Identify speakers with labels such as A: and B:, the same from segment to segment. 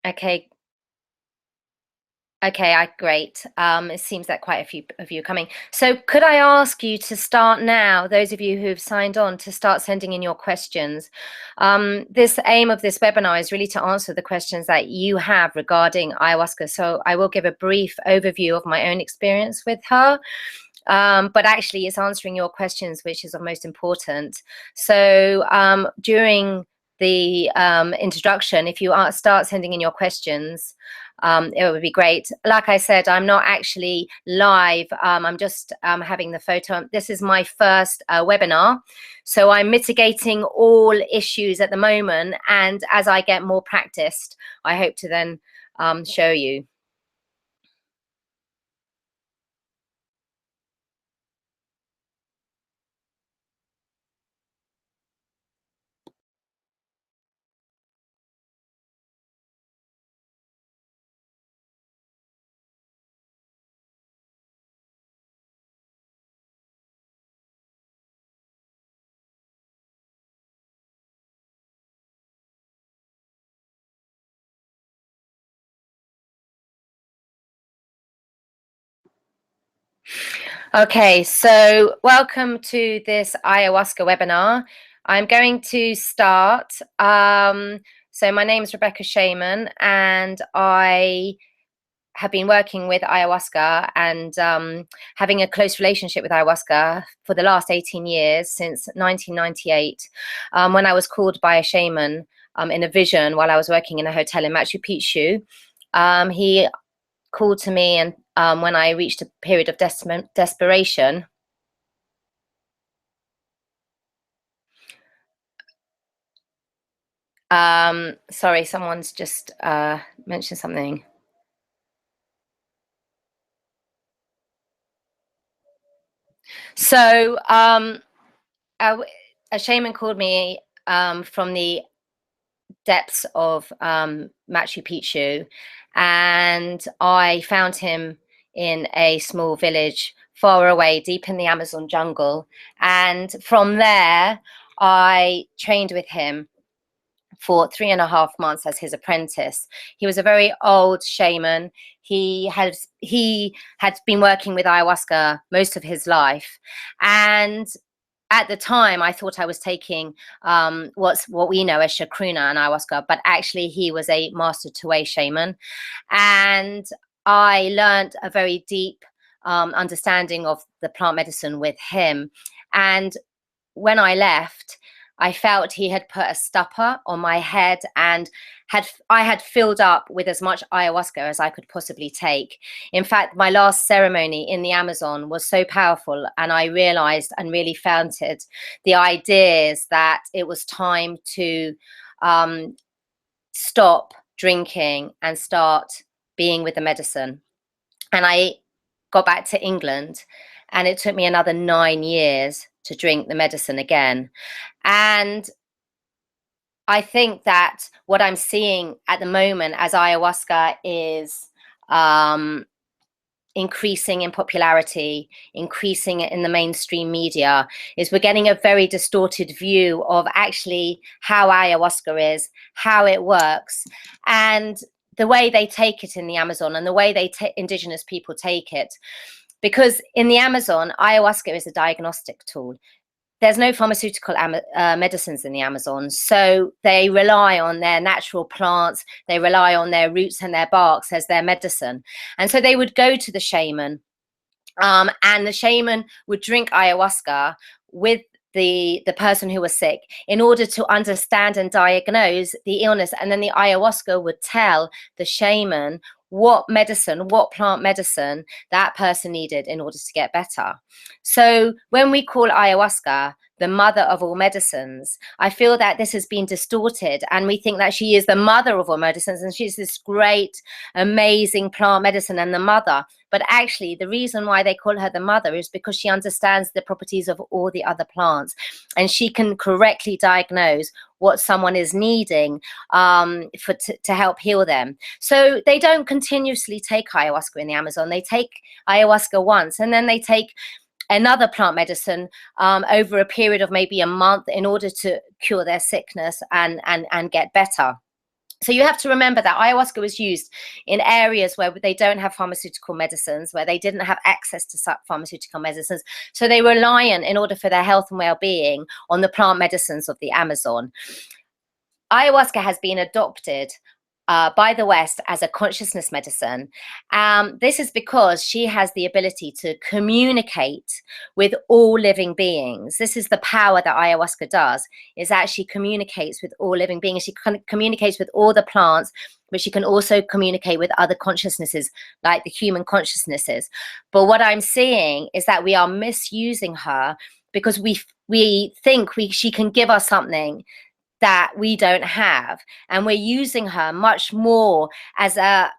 A: Okay. Okay, great. It seems that quite a few of you are coming. So could I ask you to start now, those of you who've signed on, to start sending in your questions. This aim of this webinar is really to answer the questions that you have regarding ayahuasca. So I will give a brief overview of my own experience with her. But actually it's answering your questions which is of most important. So during the introduction, if you start sending in your questions, it would be great. Like I said, I'm not actually live. I'm just having the photo. This is my first webinar. So I'm mitigating all issues at the moment. And as I get more practiced, I hope to then show you. Okay, so welcome to this ayahuasca webinar. I'm going to start. So my name is Rebekah Shaman, and I have been working with ayahuasca and having a close relationship with ayahuasca for the last 18 years, since 1998, when I was called by a shaman in a vision while I was working in a hotel in Machu Picchu. He called to me, and when I reached a period of desperation. Sorry, someone's just mentioned something. So a shaman called me from the depths of Machu Picchu, and I found him in a small village far away, deep in the Amazon jungle. And from there, I trained with him for 3.5 months as his apprentice. He was a very old shaman. He had been working with ayahuasca most of his life, and at the time I thought I was taking what we know as chacruna and ayahuasca, but actually he was a master two-way shaman, and I learned a very deep understanding of the plant medicine with him. And when I left, I felt he had put a stopper on my head, and I had filled up with as much ayahuasca as I could possibly take. In fact, my last ceremony in the Amazon was so powerful, and I realized and really felt it, the ideas that it was time to stop drinking and start being with the medicine. And I got back to England, and it took me another 9 years to drink the medicine again. And I think that what I'm seeing at the moment as ayahuasca is increasing in popularity, increasing in the mainstream media, is we're getting a very distorted view of actually how ayahuasca is, how it works, and the way they take it in the Amazon, and the way indigenous people take it. Because in the Amazon, ayahuasca is a diagnostic tool. There's no pharmaceutical medicines in the Amazon, so they rely on their natural plants, they rely on their roots and their barks as their medicine. And so they would go to the shaman, and the shaman would drink ayahuasca with the person who was sick in order to understand and diagnose the illness. And then the ayahuasca would tell the shaman what plant medicine that person needed in order to get better. So when we call ayahuasca the mother of all medicines, I feel that this has been distorted, and we think that she is the mother of all medicines, and she's this great, amazing plant medicine and the mother. But actually, the reason why they call her the mother is because she understands the properties of all the other plants, and she can correctly diagnose what someone is needing to help heal them. So they don't continuously take ayahuasca in the Amazon. They take ayahuasca once, and then they take another plant medicine over a period of maybe a month in order to cure their sickness and get better. So you have to remember that ayahuasca was used in areas where they don't have pharmaceutical medicines, where they didn't have access to pharmaceutical medicines. So they were reliant, in order for their health and well-being, on the plant medicines of the Amazon. Ayahuasca has been adopted by the West as a consciousness medicine. This is because she has the ability to communicate with all living beings. This is the power that ayahuasca does, is that she communicates with all living beings. She communicates with all the plants, but she can also communicate with other consciousnesses, like the human consciousnesses. But what I'm seeing is that we are misusing her because we think she can give us something that we don't have, and we're using her much more as the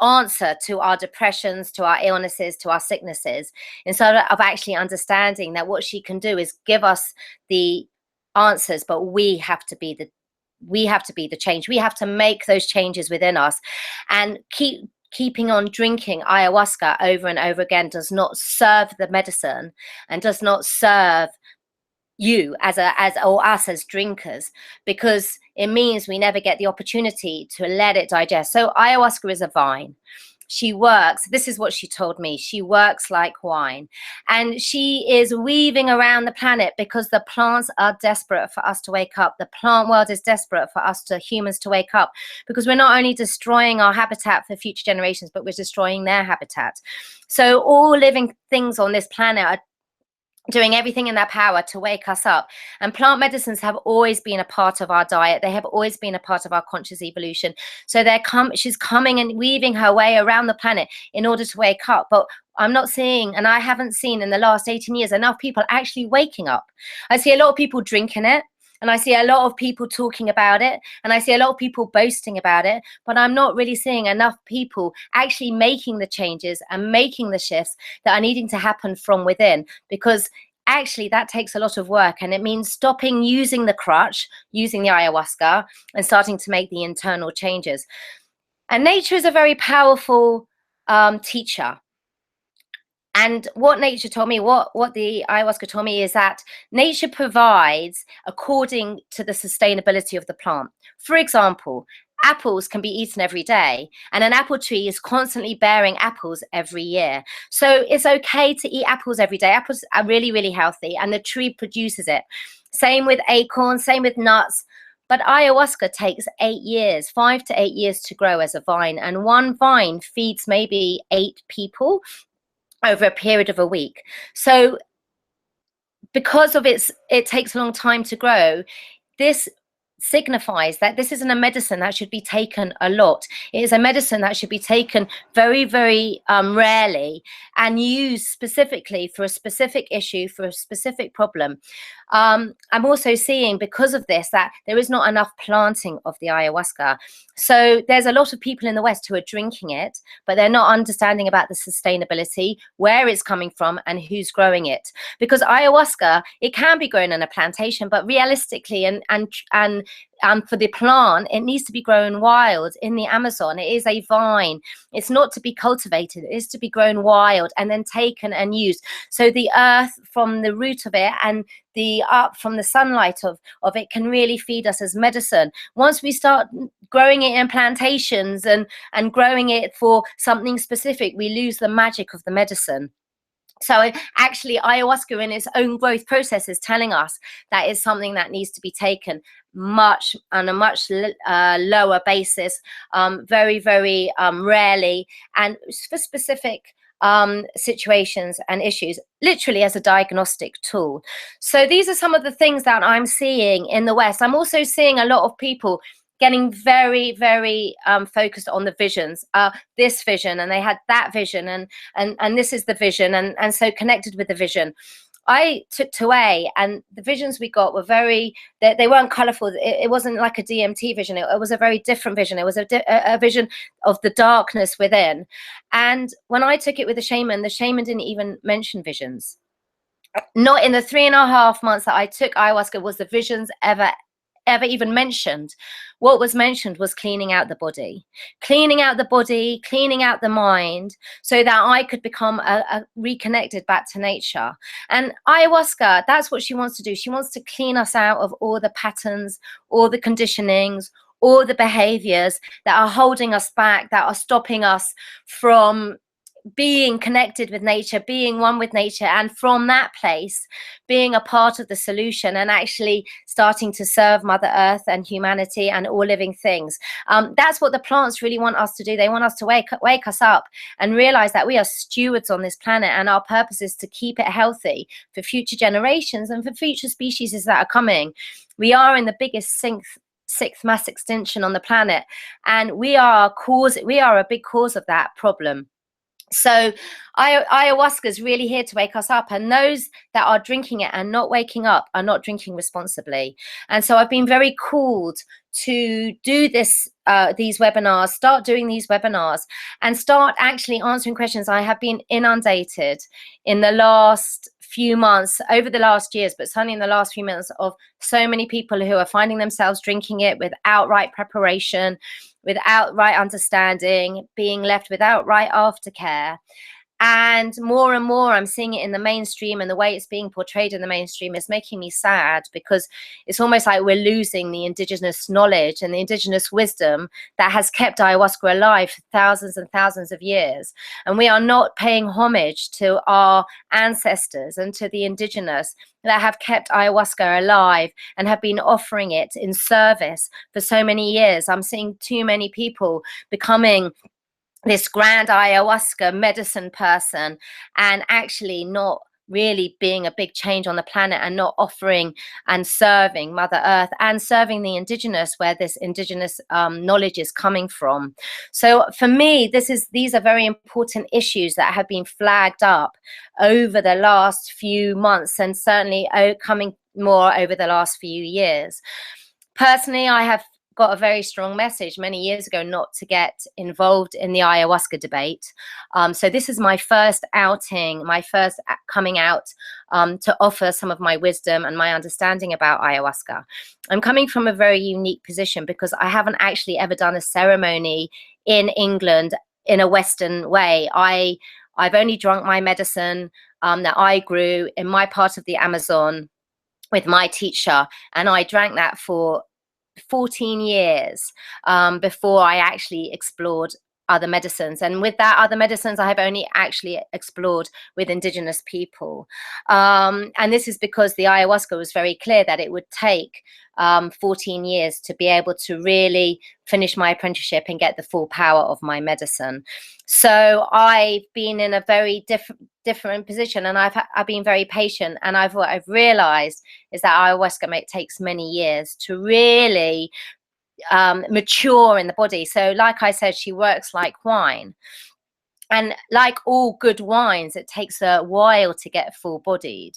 A: answer to our depressions, to our illnesses, to our sicknesses, instead of actually understanding that what she can do is give us the answers, but we have to be the change. We have to make those changes within us, and keeping on drinking ayahuasca over and over again does not serve the medicine, and does not serve you or us as drinkers, because it means we never get the opportunity to let it digest. So ayahuasca is a vine. She works, this is what she told me, she works like wine, and she is weaving around the planet because the plants are desperate for us to wake up. The plant world is desperate for us, humans, to wake up, because we're not only destroying our habitat for future generations, but we're destroying their habitat. So all living things on this planet are doing everything in their power to wake us up. And plant medicines have always been a part of our diet. They have always been a part of our conscious evolution. So she's coming and weaving her way around the planet in order to wake up. But I'm not seeing, and I haven't seen in the last 18 years, enough people actually waking up. I see a lot of people drinking it, and I see a lot of people talking about it, and I see a lot of people boasting about it, but I'm not really seeing enough people actually making the changes and making the shifts that are needing to happen from within, because actually that takes a lot of work, and it means stopping using the crutch, using the ayahuasca, and starting to make the internal changes. And nature is a very powerful teacher. And what nature told me, what the ayahuasca told me, is that nature provides according to the sustainability of the plant. For example, apples can be eaten every day, and an apple tree is constantly bearing apples every year. So it's okay to eat apples every day. Apples are really, really healthy, and the tree produces it. Same with acorns, same with nuts. But ayahuasca takes 8 years, 5 to 8 years to grow as a vine, and one vine feeds maybe 8 people over a period of a week. So because of it takes a long time to grow, this signifies that this isn't a medicine that should be taken a lot. It is a medicine that should be taken very, very rarely, and used specifically for a specific issue, for a specific problem. I'm also seeing, because of this, that there is not enough planting of the ayahuasca. So there's a lot of people in the West who are drinking it, but they're not understanding about the sustainability, where it's coming from, and who's growing it. Because ayahuasca, it can be grown in a plantation, but realistically and for the plant, it needs to be grown wild in the Amazon. It is a vine. It's not to be cultivated. It is to be grown wild and then taken and used. So the earth from the root of it, and from the sunlight of it, can really feed us as medicine. Once we start growing it in plantations and growing it for something specific, we lose the magic of the medicine. So actually, ayahuasca in its own growth process is telling us that it's something that needs to be taken on a much lower basis, very, very rarely, and for specific situations and issues, literally as a diagnostic tool. So these are some of the things that I'm seeing in the West. I'm also seeing a lot of people getting very, very focused on the visions, this vision, and they had that vision, and this is the vision, and so connected with the vision. I took away, and the visions we got were they weren't colorful. It wasn't like a DMT vision. It was a very different vision. It was a vision of the darkness within. And when I took it with the shaman didn't even mention visions. Not in the 3.5 months that I took ayahuasca was the visions ever ever even mentioned. What was mentioned was cleaning out the body, cleaning out the body, cleaning out the mind, so that I could become a reconnected back to nature. And ayahuasca, that's what she wants to do. She wants to clean us out of all the patterns, all the conditionings, all the behaviors that are holding us back, that are stopping us from being connected with nature, being one with nature, and from that place being a part of the solution and actually starting to serve Mother Earth and humanity and all living things. That's what the plants really want us to do. They want us to wake us up and realize that we are stewards on this planet, and our purpose is to keep it healthy for future generations and for future species that are coming. We are in the biggest sixth mass extinction on the planet, and we are a big cause of that problem. So ayahuasca is really here to wake us up, and those that are drinking it and not waking up are not drinking responsibly. And so I've been very called to do these webinars, start doing these webinars, and start actually answering questions. I have been inundated in the last few months, over the last years, but certainly in the last few months, of so many people who are finding themselves drinking it without right preparation, without right understanding, being left without right aftercare. And more I'm seeing it in the mainstream, and the way it's being portrayed in the mainstream is making me sad, because it's almost like we're losing the indigenous knowledge and the indigenous wisdom that has kept ayahuasca alive for thousands and thousands of years. And we are not paying homage to our ancestors and to the indigenous that have kept ayahuasca alive and have been offering it in service for so many years. I'm seeing too many people becoming this grand ayahuasca medicine person and actually not really being a big change on the planet, and not offering and serving Mother Earth and serving the indigenous, where this indigenous knowledge is coming from. So for me, these are very important issues that have been flagged up over the last few months, and certainly coming more over the last few years. Personally, I have got a very strong message many years ago not to get involved in the ayahuasca debate. So this is my first outing, my first coming out to offer some of my wisdom and my understanding about ayahuasca. I'm coming from a very unique position because I haven't actually ever done a ceremony in England in a Western way. I've only drunk my medicine that I grew in my part of the Amazon with my teacher, and I drank that for 14 years before I actually explored other medicines. And with that other medicines, I have only actually explored with indigenous people. And this is because the ayahuasca was very clear that it would take 14 years to be able to really finish my apprenticeship and get the full power of my medicine. So I've been in a very different position, and I've been very patient. And what I've realized is that ayahuasca takes many years to really mature in the body. So like I said, she works like wine. And like all good wines, it takes a while to get full-bodied,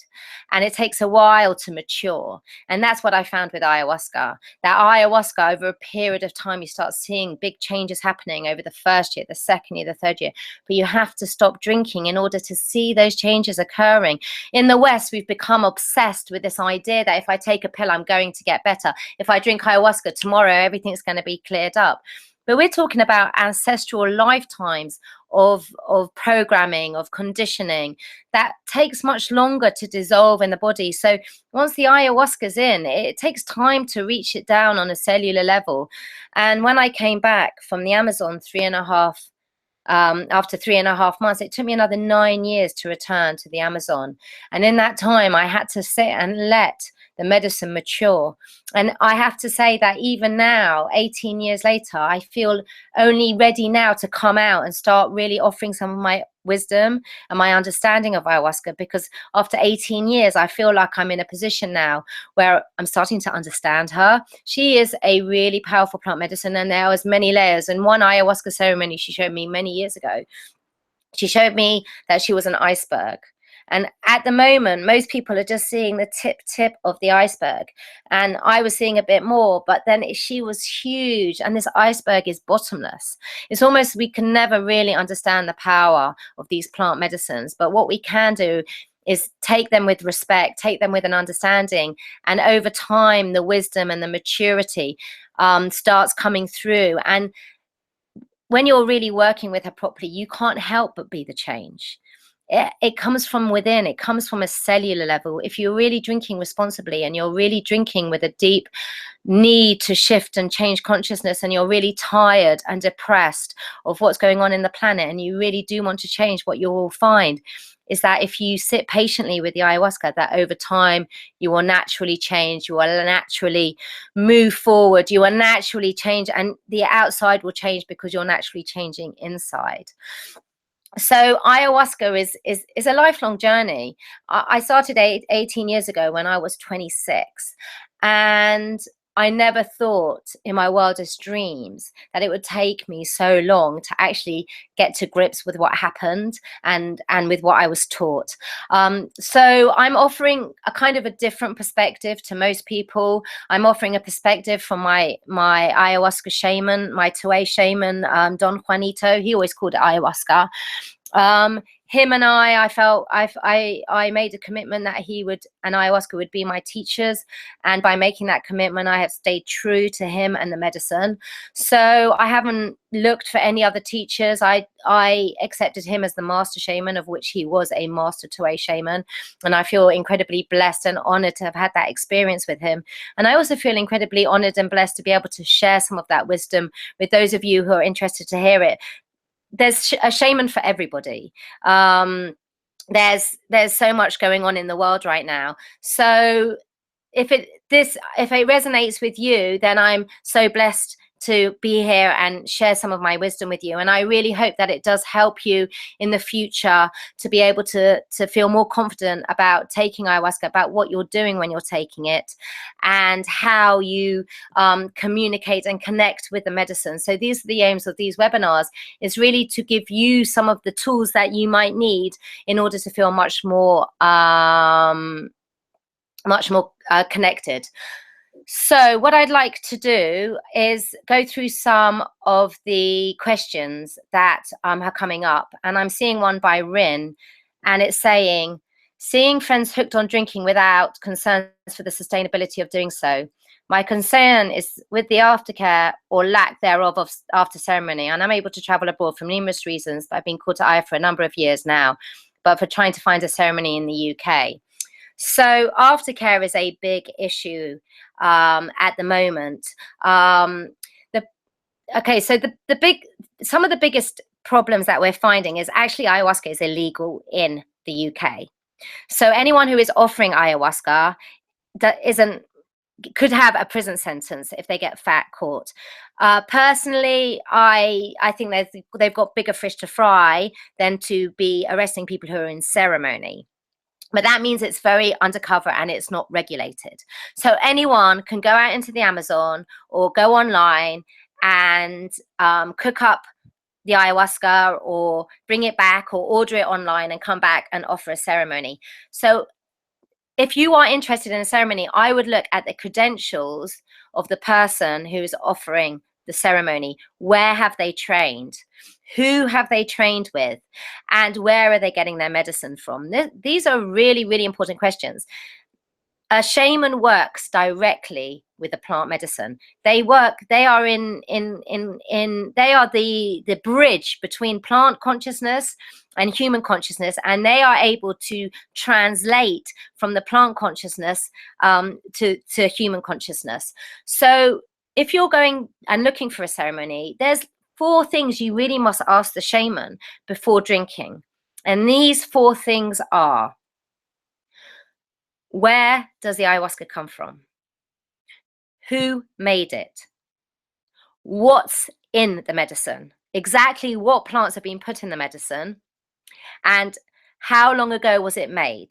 A: and it takes a while to mature. And that's what I found with ayahuasca. That ayahuasca, over a period of time, you start seeing big changes happening over the first year, the second year, the third year. But you have to stop drinking in order to see those changes occurring. In the West, we've become obsessed with this idea that if I take a pill, I'm going to get better. If I drink ayahuasca tomorrow, everything's going to be cleared up. But we're talking about ancestral lifetimes of programming, of conditioning that takes much longer to dissolve in the body. So once the ayahuasca's in, it takes time to reach it down on a cellular level. And when I came back from the Amazon after 3.5 months, it took me another 9 years to return to the Amazon. And in that time, I had to sit and let the medicine mature. And I have to say that even now, 18 years later, I feel only ready now to come out and start really offering some of my wisdom and my understanding of ayahuasca, because after 18 years, I feel like I'm in a position now where I'm starting to understand her. She is a really powerful plant medicine, and there was many layers. And one ayahuasca ceremony she showed me many years ago, she showed me that she was an iceberg. And at the moment, most people are just seeing the tip of the iceberg. And I was seeing a bit more, but then she was huge. And this iceberg is bottomless. It's almost, we can never really understand the power of these plant medicines. But what we can do is take them with respect, take them with an understanding, and over time the wisdom and the maturity starts coming through. And when you're really working with her properly, you can't help but be the change. It comes from within. It comes from a cellular level. If you're really drinking responsibly and you're really drinking with a deep need to shift and change consciousness, and you're really tired and depressed of what's going on in the planet, and you really do want to change, what you will find is that if you sit patiently with the ayahuasca, that over time you will naturally change, you will naturally move forward, you will naturally change, and the outside will change because you're naturally changing inside. So ayahuasca is a lifelong journey. I started 18 years ago when I was 26, and I never thought in my wildest dreams that it would take me so long to actually get to grips with what happened and with what I was taught. So I'm offering a kind of a different perspective to most people. I'm offering a perspective from my ayahuasca shaman, my Tué shaman, Don Juanito. He always called it ayahuasca. Him and I felt I made a commitment that he would, and ayahuasca would be my teachers. And by making that commitment, I have stayed true to him and the medicine. So I haven't looked for any other teachers. I accepted him as the master shaman, of which he was a master Tué shaman. And I feel incredibly blessed and honored to have had that experience with him. And I also feel incredibly honored and blessed to be able to share some of that wisdom with those of you who are interested to hear it. There's a shaman for everybody. There's so much going on in the world right now. So if it resonates with you, then I'm so blessed to be here and share some of my wisdom with you. And I really hope that it does help you in the future to be able to feel more confident about taking ayahuasca, about what you're doing when you're taking it, and how you communicate and connect with the medicine. So these are the aims of these webinars, is really to give you some of the tools that you might need in order to feel much more connected. So what I'd like to do is go through some of the questions that are coming up. And I'm seeing one by Rin, and it's saying, seeing friends hooked on drinking without concerns for the sustainability of doing so. My concern is with the aftercare or lack thereof of after ceremony. And I'm able to travel abroad for numerous reasons, but I've been called to Aya for a number of years now, but for trying to find a ceremony in the UK. So aftercare is a big issue at the moment. Some of the biggest problems that we're finding is actually ayahuasca is illegal in the UK. So anyone who is offering ayahuasca could have a prison sentence if they get caught. Personally, I think they've got bigger fish to fry than to be arresting people who are in ceremony. But that means it's very undercover and it's not regulated. So anyone can go out into the Amazon or go online and cook up the ayahuasca or bring it back or order it online and come back and offer a ceremony. So if you are interested in a ceremony, I would look at the credentials of the person who is offering the ceremony. Where have they trained? Who have they trained with? And where are they getting their medicine from? These are really, really important questions. A shaman works directly with the plant medicine. They are the bridge between plant consciousness and human consciousness, and they are able to translate from the plant consciousness to human consciousness. So if you're going and looking for a ceremony, there's 4 things you really must ask the shaman before drinking. And these 4 things are: where does the ayahuasca come from? Who made it? What's in the medicine? Exactly what plants have been put in the medicine? And how long ago was it made?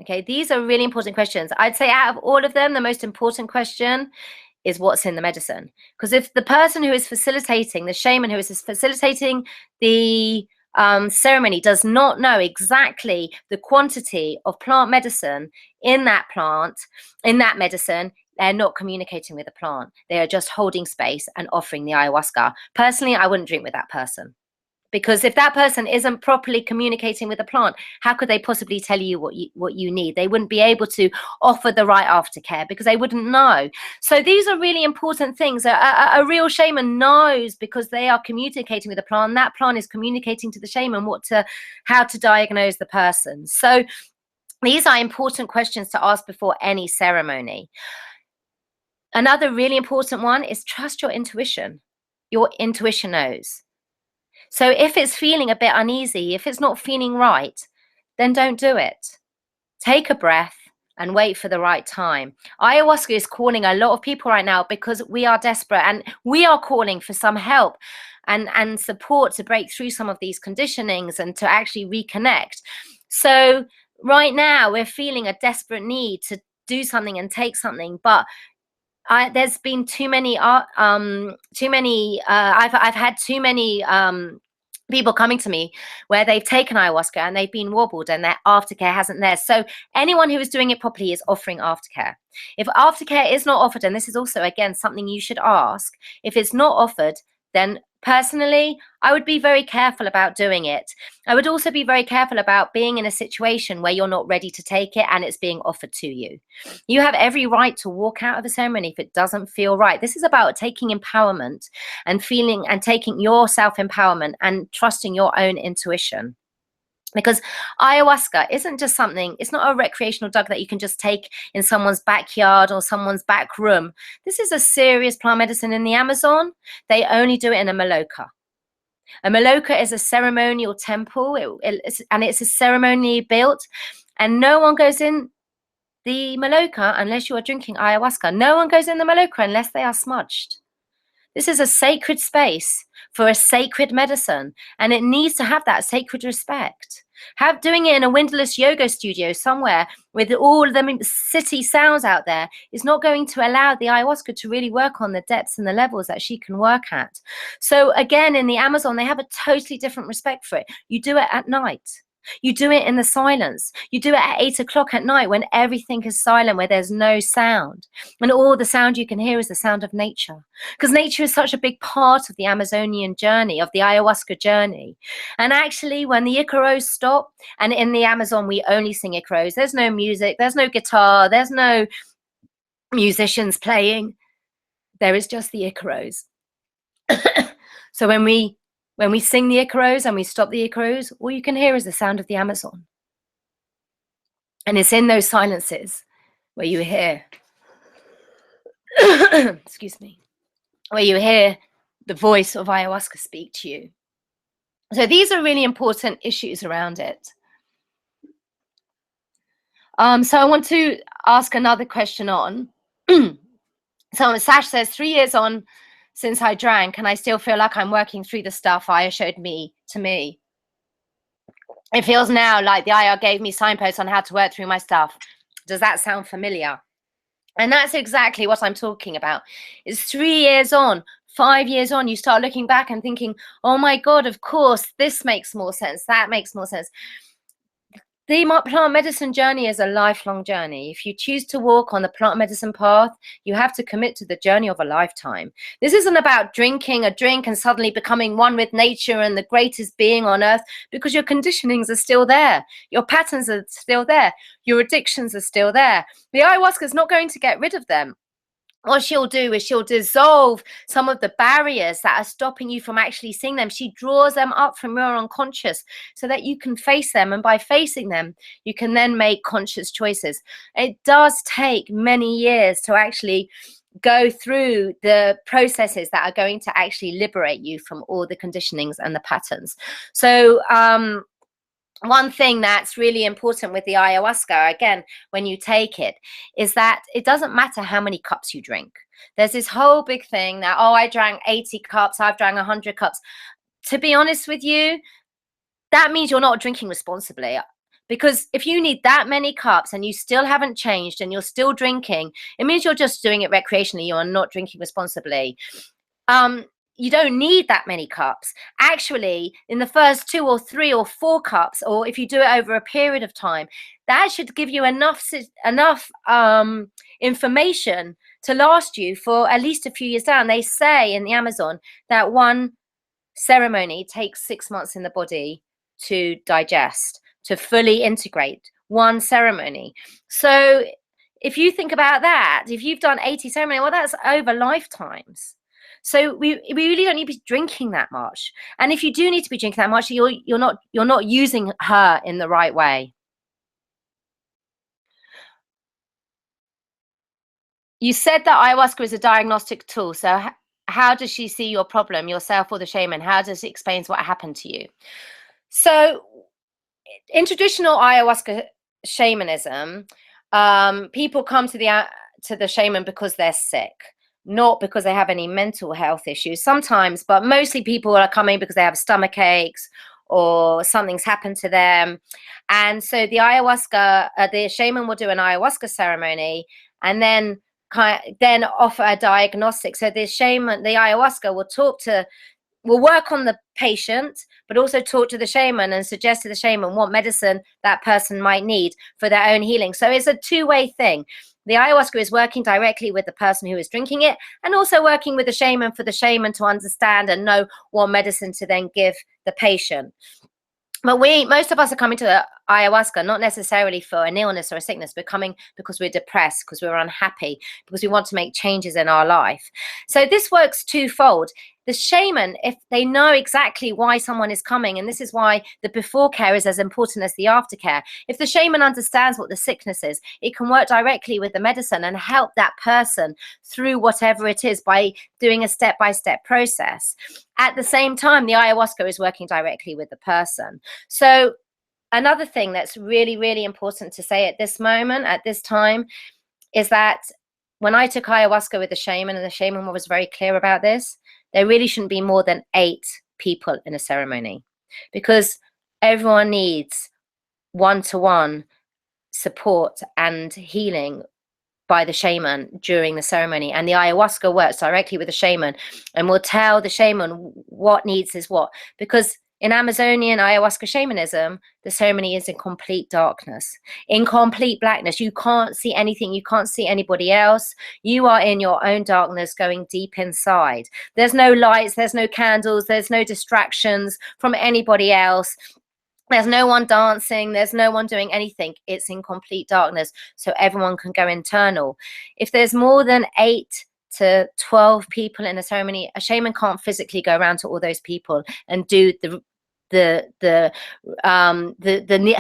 A: Okay, these are really important questions. I'd say out of all of them, the most important question is what's in the medicine. Because if the person who is facilitating, the shaman who is facilitating the ceremony, does not know exactly the quantity of plant medicine in that medicine, they're not communicating with the plant. They are just holding space and offering the ayahuasca. Personally, I wouldn't drink with that person. Because if that person isn't properly communicating with the plant, how could they possibly tell you what you need? They wouldn't be able to offer the right aftercare because they wouldn't know. So these are really important things. A real shaman knows because they are communicating with the plant. And that plant is communicating to the shaman how to diagnose the person. So these are important questions to ask before any ceremony. Another really important one is trust your intuition. Your intuition knows. So if it's feeling a bit uneasy, if it's not feeling right, then don't do it. Take a breath and wait for the right time. Ayahuasca is calling a lot of people right now because we are desperate and we are calling for some help and support to break through some of these conditionings and to actually reconnect. So right now we're feeling a desperate need to do something and take something, but there's been too many I've had too many people coming to me where they've taken ayahuasca and they've been wobbled and their aftercare hasn't there. So anyone who is doing it properly is offering aftercare. If aftercare is not offered, and this is also again something you should ask, if it's not offered, then personally I would be very careful about doing it. I would also be very careful about being in a situation where you're not ready to take it and it's being offered to you. You have every right to walk out of a ceremony if it doesn't feel right. This is about taking empowerment and feeling and taking your self-empowerment and trusting your own intuition. Because ayahuasca isn't just something, it's not a recreational drug that you can just take in someone's backyard or someone's back room. This is a serious plant medicine in the Amazon. They only do it in a maloka. A maloka is a ceremonial temple, and it's a ceremonially built, and no one goes in the maloka unless you are drinking ayahuasca. No one goes in the maloka unless they are smudged. This is a sacred space for a sacred medicine, and it needs to have that sacred respect. Doing it in a windowless yoga studio somewhere with all the city sounds out there is not going to allow the ayahuasca to really work on the depths and the levels that she can work at. So again, in the Amazon, they have a totally different respect for it. You do it at night. You do it in the silence. You do it at 8 o'clock at night when everything is silent, where there's no sound. And all the sound you can hear is the sound of nature. Because nature is such a big part of the Amazonian journey, of the ayahuasca journey. And actually, when the icaros stop, and in the Amazon, we only sing icaros. There's no music, there's no guitar, there's no musicians playing. There is just the icaros. So when we sing the icaros and we stop the icaros, all you can hear is the sound of the Amazon. And it's in those silences where you hear, excuse me, where you hear the voice of ayahuasca speak to you. So these are really important issues around it. So I want to ask another question on. So Sash says, 3 years on since I drank, and I still feel like I'm working through the stuff Aya showed to me. It feels now like the Aya gave me signposts on how to work through my stuff. Does that sound familiar? And that's exactly what I'm talking about. It's 3 years on, 5 years on, you start looking back and thinking, oh my God, of course, this makes more sense, that makes more sense. The plant medicine journey is a lifelong journey. If you choose to walk on the plant medicine path, you have to commit to the journey of a lifetime. This isn't about drinking a drink and suddenly becoming one with nature and the greatest being on earth, because your conditionings are still there. Your patterns are still there. Your addictions are still there. The ayahuasca is not going to get rid of them. What she'll do is she'll dissolve some of the barriers that are stopping you from actually seeing them. She draws them up from your unconscious so that you can face them. And by facing them, you can then make conscious choices. It does take many years to actually go through the processes that are going to actually liberate you from all the conditionings and the patterns. So, one thing that's really important with the ayahuasca, again, when you take it, is that it doesn't matter how many cups you drink. There's this whole big thing that, oh, I drank 80 cups, I've drank 100 cups. To be honest with you, that means you're not drinking responsibly. Because if you need that many cups and you still haven't changed and you're still drinking, it means you're just doing it recreationally. You are not drinking responsibly. You don't need that many cups. Actually, in the first 2 or 3 or 4 cups, or if you do it over a period of time, that should give you enough information to last you for at least a few years down. They say in the Amazon that 1 ceremony takes 6 months in the body to digest, to fully integrate one ceremony. So if you think about that, if you've done 80 ceremonies, well, that's over lifetimes. So we really don't need to be drinking that much. And if you do need to be drinking that much, you're not using her in the right way. You said that ayahuasca is a diagnostic tool. So how does she see your problem, yourself or the shaman? How does it explain what happened to you? So in traditional ayahuasca shamanism, people come to the shaman because they're sick, not because they have any mental health issues. Sometimes, but mostly people are coming because they have stomach aches or something's happened to them. And so the shaman will do an ayahuasca ceremony and then offer a diagnostic. So the ayahuasca will work on the patient, but also talk to the shaman and suggest to the shaman what medicine that person might need for their own healing. So it's a two-way thing. The ayahuasca is working directly with the person who is drinking it, and also working with the shaman for the shaman to understand and know what medicine to then give the patient. But most of us are coming to ayahuasca not necessarily for an illness or a sickness. We're coming because we're depressed, because we're unhappy, because we want to make changes in our life. So this works twofold. The shaman, if they know exactly why someone is coming, and this is why the before care is as important as the aftercare. If the shaman understands what the sickness is, it can work directly with the medicine and help that person through whatever it is by doing a step-by-step process. At the same time, the ayahuasca is working directly with the person. So another thing that's really, really important to say at this moment, at this time, is that when I took ayahuasca with the shaman, and the shaman was very clear about this, there really shouldn't be more than 8 people in a ceremony, because everyone needs one-to-one support and healing by the shaman during the ceremony. And the ayahuasca works directly with the shaman and will tell the shaman what needs is what. Because in Amazonian ayahuasca shamanism, the ceremony is in complete darkness, in complete blackness. You can't see anything. You can't see anybody else. You are in your own darkness, going deep inside. There's no lights. There's no candles. There's no distractions from anybody else. There's no one dancing. There's no one doing anything. It's in complete darkness, so everyone can go internal. If there's more than 8 to 12 people in a ceremony, a shaman can't physically go around to all those people and do the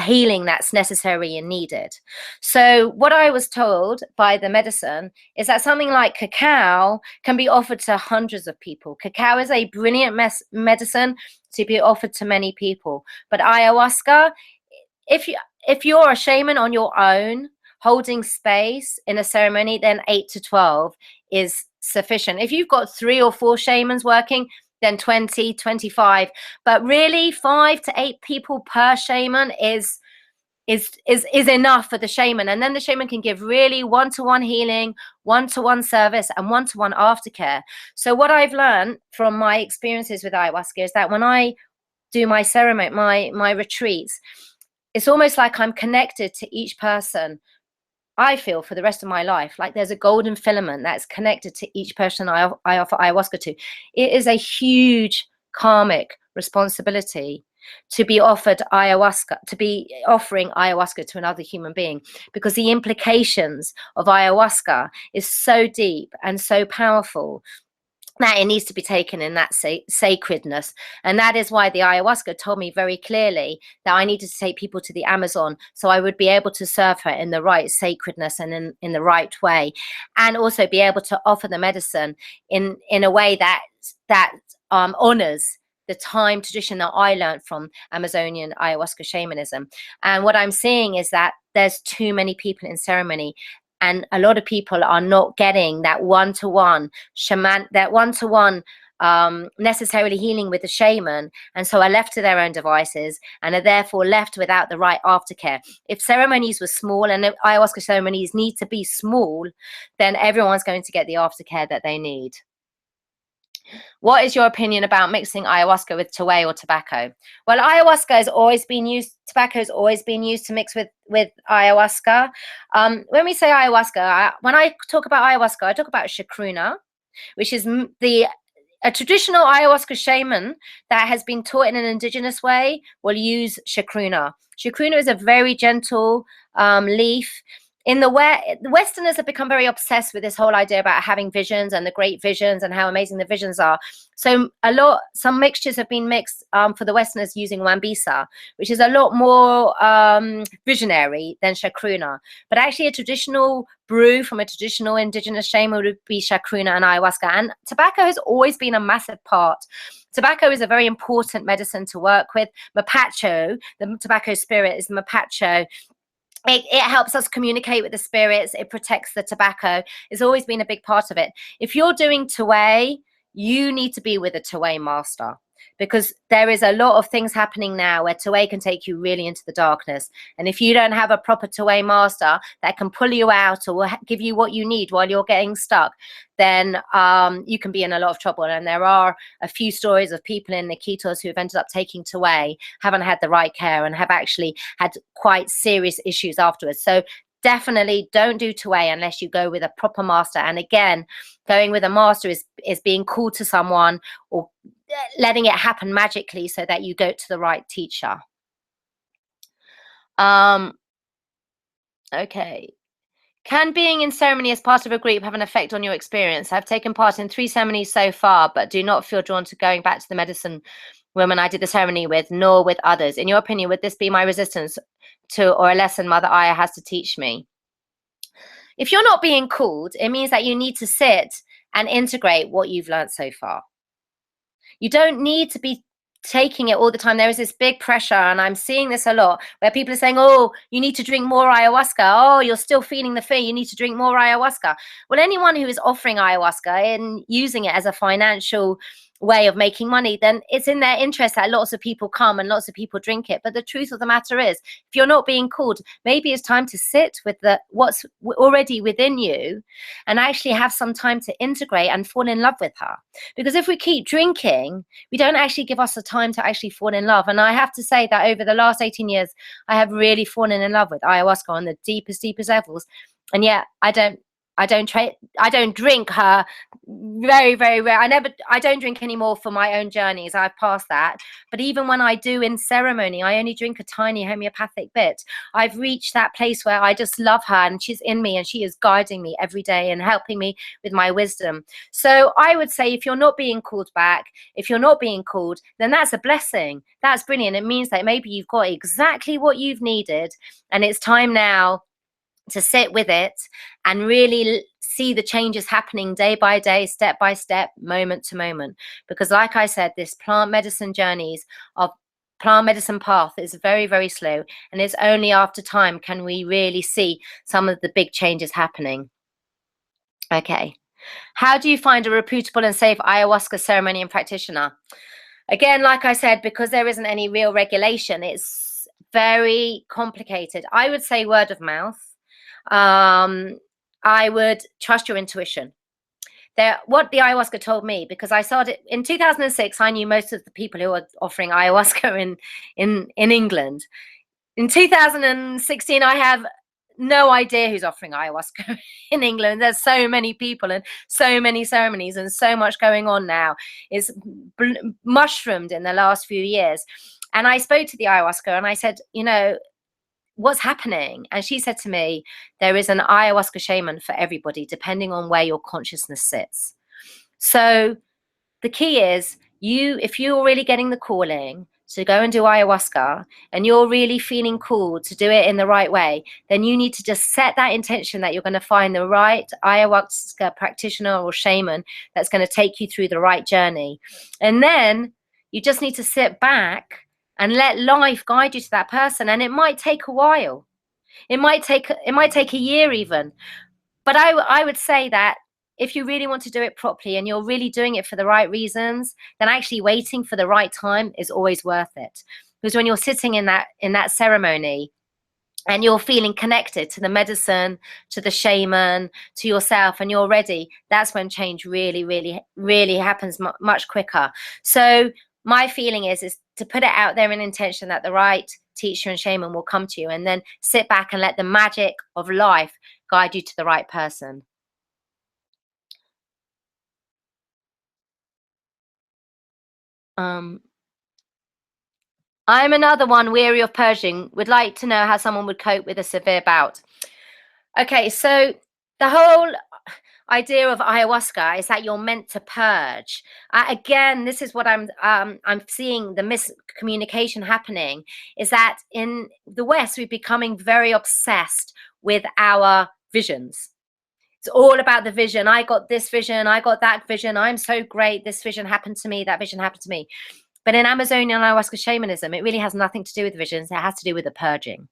A: healing that's necessary and needed. So what I was told by the medicine is that something like cacao can be offered to hundreds of people. Cacao is a brilliant medicine to be offered to many people. But ayahuasca, if you're a shaman on your own, holding space in a ceremony, then 8 to 12 is sufficient. If you've got 3 or 4 shamans working, then 20, 25. But really, 5 to 8 people per shaman is enough for the shaman. And then the shaman can give really one-to-one healing, one-to-one service, and one-to-one aftercare. So what I've learned from my experiences with ayahuasca is that when I do my ceremony, my retreats, it's almost like I'm connected to each person. I feel for the rest of my life like there's a golden filament that's connected to each person I offer ayahuasca to. It is a huge karmic responsibility to be offered ayahuasca, to be offering ayahuasca to another human being, because the implications of ayahuasca is so deep and so powerful that it needs to be taken in that sacredness. And that is why the ayahuasca told me very clearly that I needed to take people to the Amazon so I would be able to serve her in the right sacredness and in the right way, and also be able to offer the medicine in a way that honors the time tradition that I learned from Amazonian ayahuasca shamanism. And what I'm seeing is that there's too many people in ceremony, and a lot of people are not getting that one-to-one shaman, that one-to-one necessarily healing with the shaman, and so are left to their own devices and are therefore left without the right aftercare. If ceremonies were small, and if ayahuasca ceremonies need to be small, then everyone's going to get the aftercare that they need. What is your opinion about mixing ayahuasca with taway or tobacco? Well, ayahuasca has always been used, tobacco has always been used to mix with ayahuasca. When we say ayahuasca, when I talk about ayahuasca, I talk about chacruna, which is the a traditional ayahuasca shaman that has been taught in an indigenous way will use chacruna. Chacruna is a very gentle leaf. In the Westerners have become very obsessed with this whole idea about having visions and the great visions and how amazing the visions are. So some mixtures have been mixed for the Westerners using Wambisa, which is a lot more visionary than chacruna. But actually a traditional brew from a traditional indigenous shaman would be chacruna and ayahuasca. And tobacco has always been a massive part. Tobacco is a very important medicine to work with. Mapacho, the tobacco spirit, is mapacho. It helps us communicate with the spirits. It protects the tobacco. It's always been a big part of it. If you're doing Tuwei, you need to be with a Tuwei master, because there is a lot of things happening now where Tuwei can take you really into the darkness. And if you don't have a proper Tuwei master that can pull you out or give you what you need while you're getting stuck, then you can be in a lot of trouble. And there are a few stories of people in icaros who have ended up taking Tuwei, haven't had the right care, and have actually had quite serious issues afterwards. So definitely don't do Tuwei unless you go with a proper master. And again, going with a master is being called to someone or letting it happen magically so that you go to the right teacher. Okay. Can being in ceremony as part of a group have an effect on your experience? I've taken part in 3 ceremonies so far, but do not feel drawn to going back to the medicine woman I did the ceremony with, nor with others. In your opinion, would this be my resistance to, or a lesson Mother Aya has to teach me? If you're not being called, it means that you need to sit and integrate what you've learned so far. You don't need to be taking it all the time. There is this big pressure, and I'm seeing this a lot, where people are saying, oh, you need to drink more ayahuasca. Oh, you're still feeling the fear. You need to drink more ayahuasca. Well, anyone who is offering ayahuasca and using it as a financial way of making money, then it's in their interest that lots of people come and lots of people drink it. But the truth of the matter is, if you're not being called, maybe it's time to sit with what's already within you and actually have some time to integrate and fall in love with her. Because if we keep drinking, we don't actually give us the time to actually fall in love. And I have to say that over the last 18 years, I have really fallen in love with ayahuasca on the deepest levels. And yet I don't drink her. Very, very rare. I don't drink anymore for my own journeys. I've passed that. But even when I do in ceremony, I only drink a tiny homeopathic bit. I've reached that place where I just love her, and she's in me, and she is guiding me every day and helping me with my wisdom. So I would say, if you're not being called back, if you're not being called, then that's a blessing. That's brilliant. It means that maybe you've got exactly what you've needed, and it's time now to sit with it and really see the changes happening day by day, step by step, moment to moment. Because like I said, this plant medicine path is very, very slow. And it's only after time can we really see some of the big changes happening. Okay. How do you find a reputable and safe ayahuasca ceremony and practitioner? Again, like I said, because there isn't any real regulation, it's very complicated. I would say word of mouth. I would trust your intuition. What the ayahuasca told me, because I started in 2006, I knew most of the people who were offering ayahuasca in England. In 2016, I have no idea who's offering ayahuasca in England. There's so many people and so many ceremonies and so much going on now. It's mushroomed in the last few years. And I spoke to the ayahuasca and I said, what's happening? And she said to me, there is an ayahuasca shaman for everybody, depending on where your consciousness sits. So the key is, if you're really getting the calling to go and do ayahuasca and you're really feeling called to do it in the right way, then you need to just set that intention that you're going to find the right ayahuasca practitioner or shaman that's going to take you through the right journey. And then you just need to sit back and let life guide you to that person. And it might take a while. It might take a year even. But I would say that if you really want to do it properly and you're really doing it for the right reasons, then actually waiting for the right time is always worth it. Because when you're sitting in that ceremony and you're feeling connected to the medicine, to the shaman, to yourself, and you're ready, that's when change really, really, really happens much quicker. So my feeling is to put it out there in intention that the right teacher and shaman will come to you, and then sit back and let the magic of life guide you to the right person. I'm another one weary of purging. Would like to know how someone would cope with a severe bout. Okay, so the whole idea of ayahuasca is that you're meant to purge. Again, this is what I'm seeing the miscommunication happening, is that in the West we're becoming very obsessed with our visions. It's all about the vision. I got this vision, I got that vision, I'm so great, this vision happened to me, that vision happened to me. But in Amazonian ayahuasca shamanism, it really has nothing to do with visions. It has to do with the purging.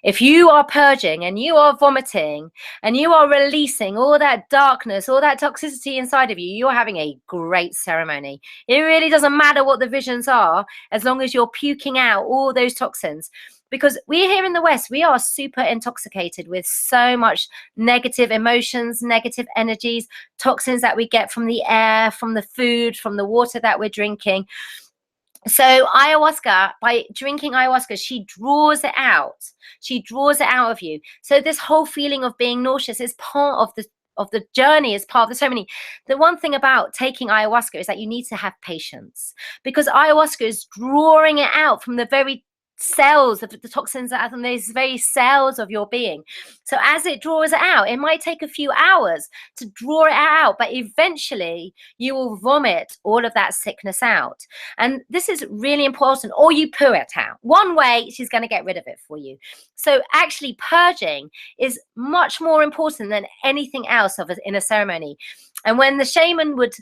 A: If you are purging and you are vomiting and you are releasing all that darkness, all that toxicity inside of you, you're having a great ceremony. It really doesn't matter what the visions are, as long as you're puking out all those toxins. Because we here in the West, we are super intoxicated with so much negative emotions, negative energies, toxins that we get from the air, from the food, from the water that we're drinking. So ayahuasca, by drinking ayahuasca, she draws it out. She draws it out of you. So this whole feeling of being nauseous is part of the journey, is part of the ceremony. The one thing about taking ayahuasca is that you need to have patience, because ayahuasca is drawing it out from the very cells of the toxins that are in these very cells of your being. So as it draws it out, it might take a few hours to draw it out, but eventually you will vomit all of that sickness out. And this is really important, or you poo it out. One way, she's going to get rid of it for you. So actually purging is much more important than anything else in a ceremony. And when the shaman would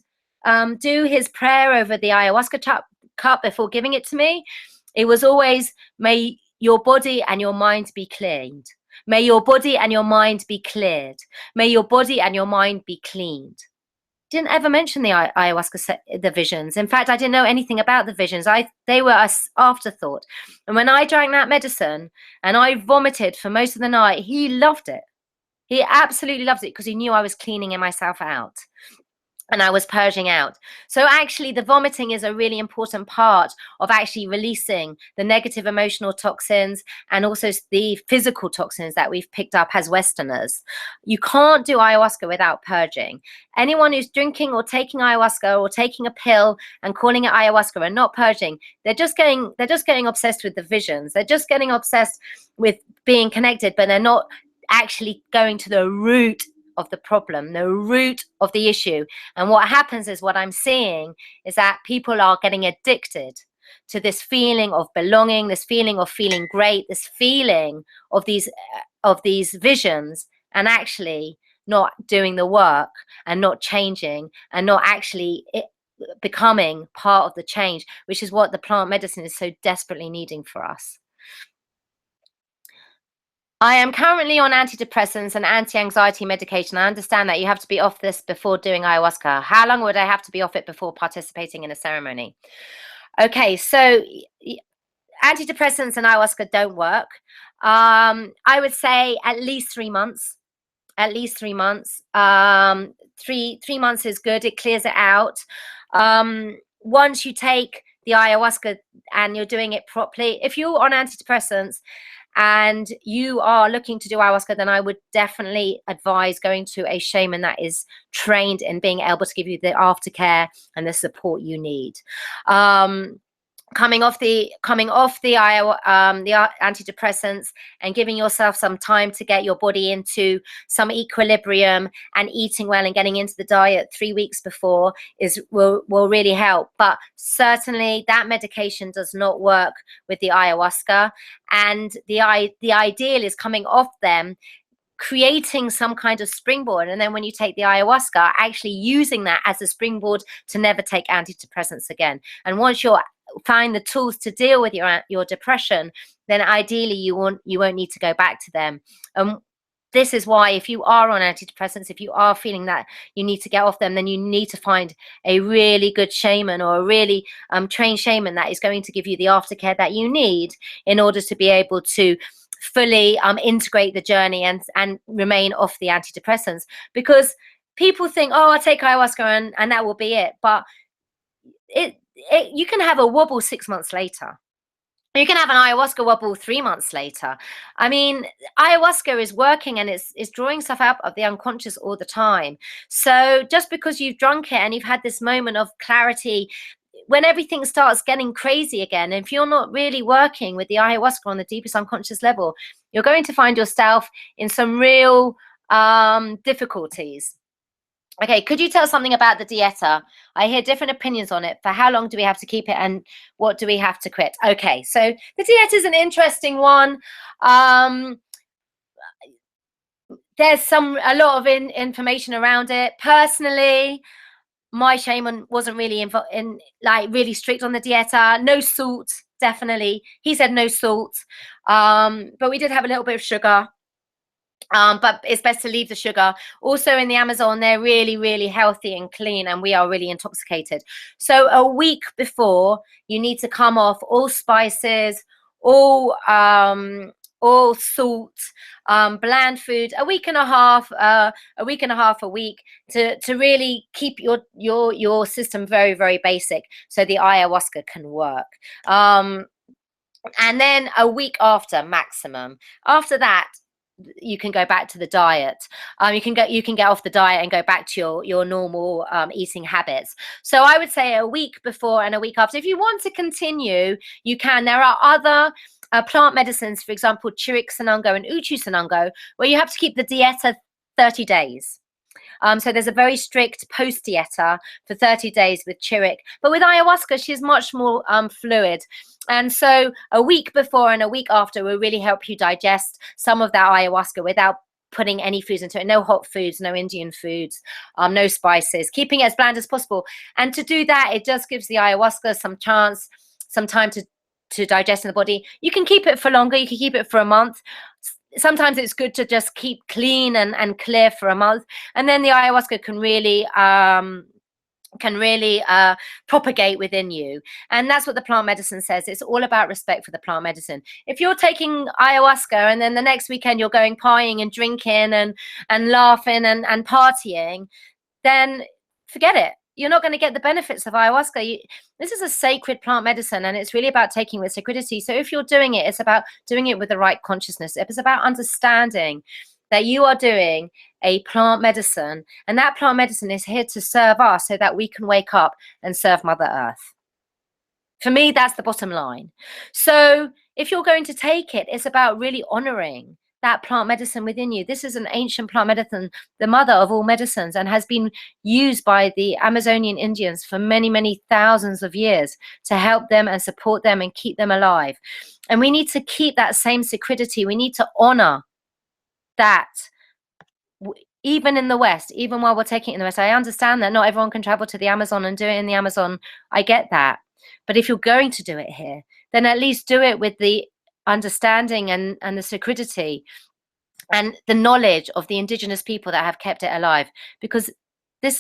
A: do his prayer over the ayahuasca cup before giving it to me, it was always, may your body and your mind be cleaned. May your body and your mind be cleared. May your body and your mind be cleaned. Didn't ever mention the ayahuasca, the visions. In fact, I didn't know anything about the visions. They were an afterthought. And when I drank that medicine and I vomited for most of the night, he loved it. He absolutely loved it, because he knew I was cleaning myself out and I was purging out. So actually the vomiting is a really important part of actually releasing the negative emotional toxins and also the physical toxins that we've picked up as Westerners. You can't do ayahuasca without purging. Anyone who's drinking or taking ayahuasca or taking a pill and calling it ayahuasca and not purging, they're just getting obsessed with the visions. They're just getting obsessed with being connected, but they're not actually going to the root of the problem, the root of the issue. And what happens is, what I'm seeing is that people are getting addicted to this feeling of belonging, this feeling of feeling great, this feeling of these visions, and actually not doing the work and not changing and not actually becoming part of the change, which is what the plant medicine is so desperately needing for us. I am currently on antidepressants and anti-anxiety medication. I understand that you have to be off this before doing ayahuasca. How long would I have to be off it before participating in a ceremony? Okay, so antidepressants and ayahuasca don't work. I would say at least 3 months. At least 3 months. 3 months is good. It clears it out. Once you take the ayahuasca and you're doing it properly, if you're on antidepressants and you are looking to do ayahuasca, then I would definitely advise going to a shaman that is trained in being able to give you the aftercare and the support you need. Coming off the antidepressants and giving yourself some time to get your body into some equilibrium and eating well and getting into the diet 3 weeks before will really help. But certainly that medication does not work with the ayahuasca, and the ideal is coming off them, creating some kind of springboard, and then when you take the ayahuasca, actually using that as a springboard to never take antidepressants again. And once you're find the tools to deal with your depression, then ideally you won't need to go back to them. This is why, if you are on antidepressants, if you are feeling that you need to get off them, then you need to find a really good shaman or a really trained shaman that is going to give you the aftercare that you need in order to be able to fully integrate the journey and remain off the antidepressants. Because people think, oh, I'll take ayahuasca and that will be it. But you can have a wobble 6 months later. You can have an ayahuasca wobble 3 months later. I mean, ayahuasca is working and it's drawing stuff out of the unconscious all the time. So just because you've drunk it and you've had this moment of clarity when everything starts getting crazy again, if you're not really working with the ayahuasca on the deepest unconscious level, you're going to find yourself in some real difficulties. Okay, could you tell us something about the dieta? I hear different opinions on it. For how long do we have to keep it, and what do we have to quit? Okay, so the dieta is an interesting one. There's a lot of information around it. Personally, my shaman wasn't really really strict on the dieta. No salt, definitely. He said no salt, but we did have a little bit of sugar. But it's best to leave the sugar. Also in the Amazon, they're really, really healthy and clean, and we are really intoxicated. So a week before, you need to come off all spices, all salt, bland food. A week and a half, a week to really keep your system very, very basic, so the ayahuasca can work. And then a week after, maximum. After that, you can go back to the diet. You can get off the diet and go back to your normal eating habits. So I would say a week before and a week after. If you want to continue, you can. There are other plant medicines, for example, Chirik Sanango and Uchu Sanango, where you have to keep the dieta 30 days. So there's a very strict post dieta for 30 days with Chirik. But with ayahuasca, she's much more fluid. And so a week before and a week after will really help you digest some of that ayahuasca without putting any foods into it. No hot foods, no Indian foods, no spices, keeping it as bland as possible. And to do that, it just gives the ayahuasca some time to digest in the body. You can keep it for longer. You can keep it for a month. Sometimes it's good to just keep clean and clear for a month. And then the ayahuasca can really propagate within you. And that's what the plant medicine says. It's all about respect for the plant medicine. If you're taking ayahuasca and then the next weekend you're going partying and drinking and laughing and partying, then forget it. You're not going to get the benefits of ayahuasca. This is a sacred plant medicine, and it's really about taking with sacredity. So if you're doing it, it's about doing it with the right consciousness. It's about understanding that you are doing a plant medicine, and that plant medicine is here to serve us so that we can wake up and serve Mother Earth. For me, that's the bottom line. So if you're going to take it, it's about really honoring that plant medicine within you. This is an ancient plant medicine, the mother of all medicines, and has been used by the Amazonian Indians for many, many thousands of years to help them and support them and keep them alive. And we need to keep that same sacredity. We need to honor that. Even in the West, even while we're taking it in the West, I understand that not everyone can travel to the Amazon and do it in the Amazon. I get that. But if you're going to do it here, then at least do it with the understanding and the sacredity and the knowledge of the indigenous people that have kept it alive. Because the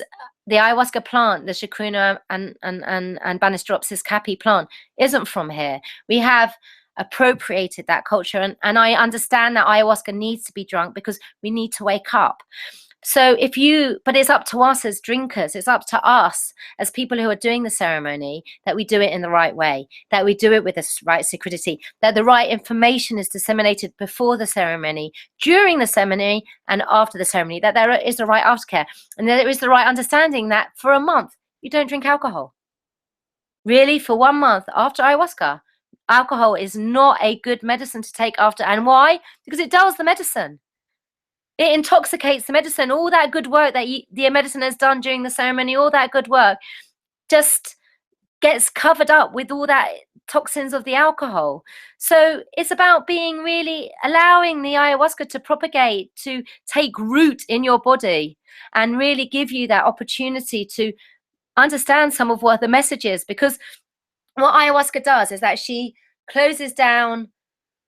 A: ayahuasca plant, the chacruna and Banistropsis capi plant, isn't from here. We have appropriated that culture, and I understand that ayahuasca needs to be drunk because we need to wake up. So but it's up to us as drinkers, it's up to us as people who are doing the ceremony, that we do it in the right way, that we do it with the right sacredity, that the right information is disseminated before the ceremony, during the ceremony, and after the ceremony, that there is the right aftercare, and there is the right understanding that for a month, you don't drink alcohol. Really, for 1 month after ayahuasca, alcohol is not a good medicine to take after. And why? Because it dulls the medicine. It intoxicates the medicine. All that good work that the medicine has done during the ceremony, all that good work just gets covered up with all that toxins of the alcohol. So it's about being really allowing the ayahuasca to propagate, to take root in your body, and really give you that opportunity to understand some of what the message is. Because what ayahuasca does is that she closes down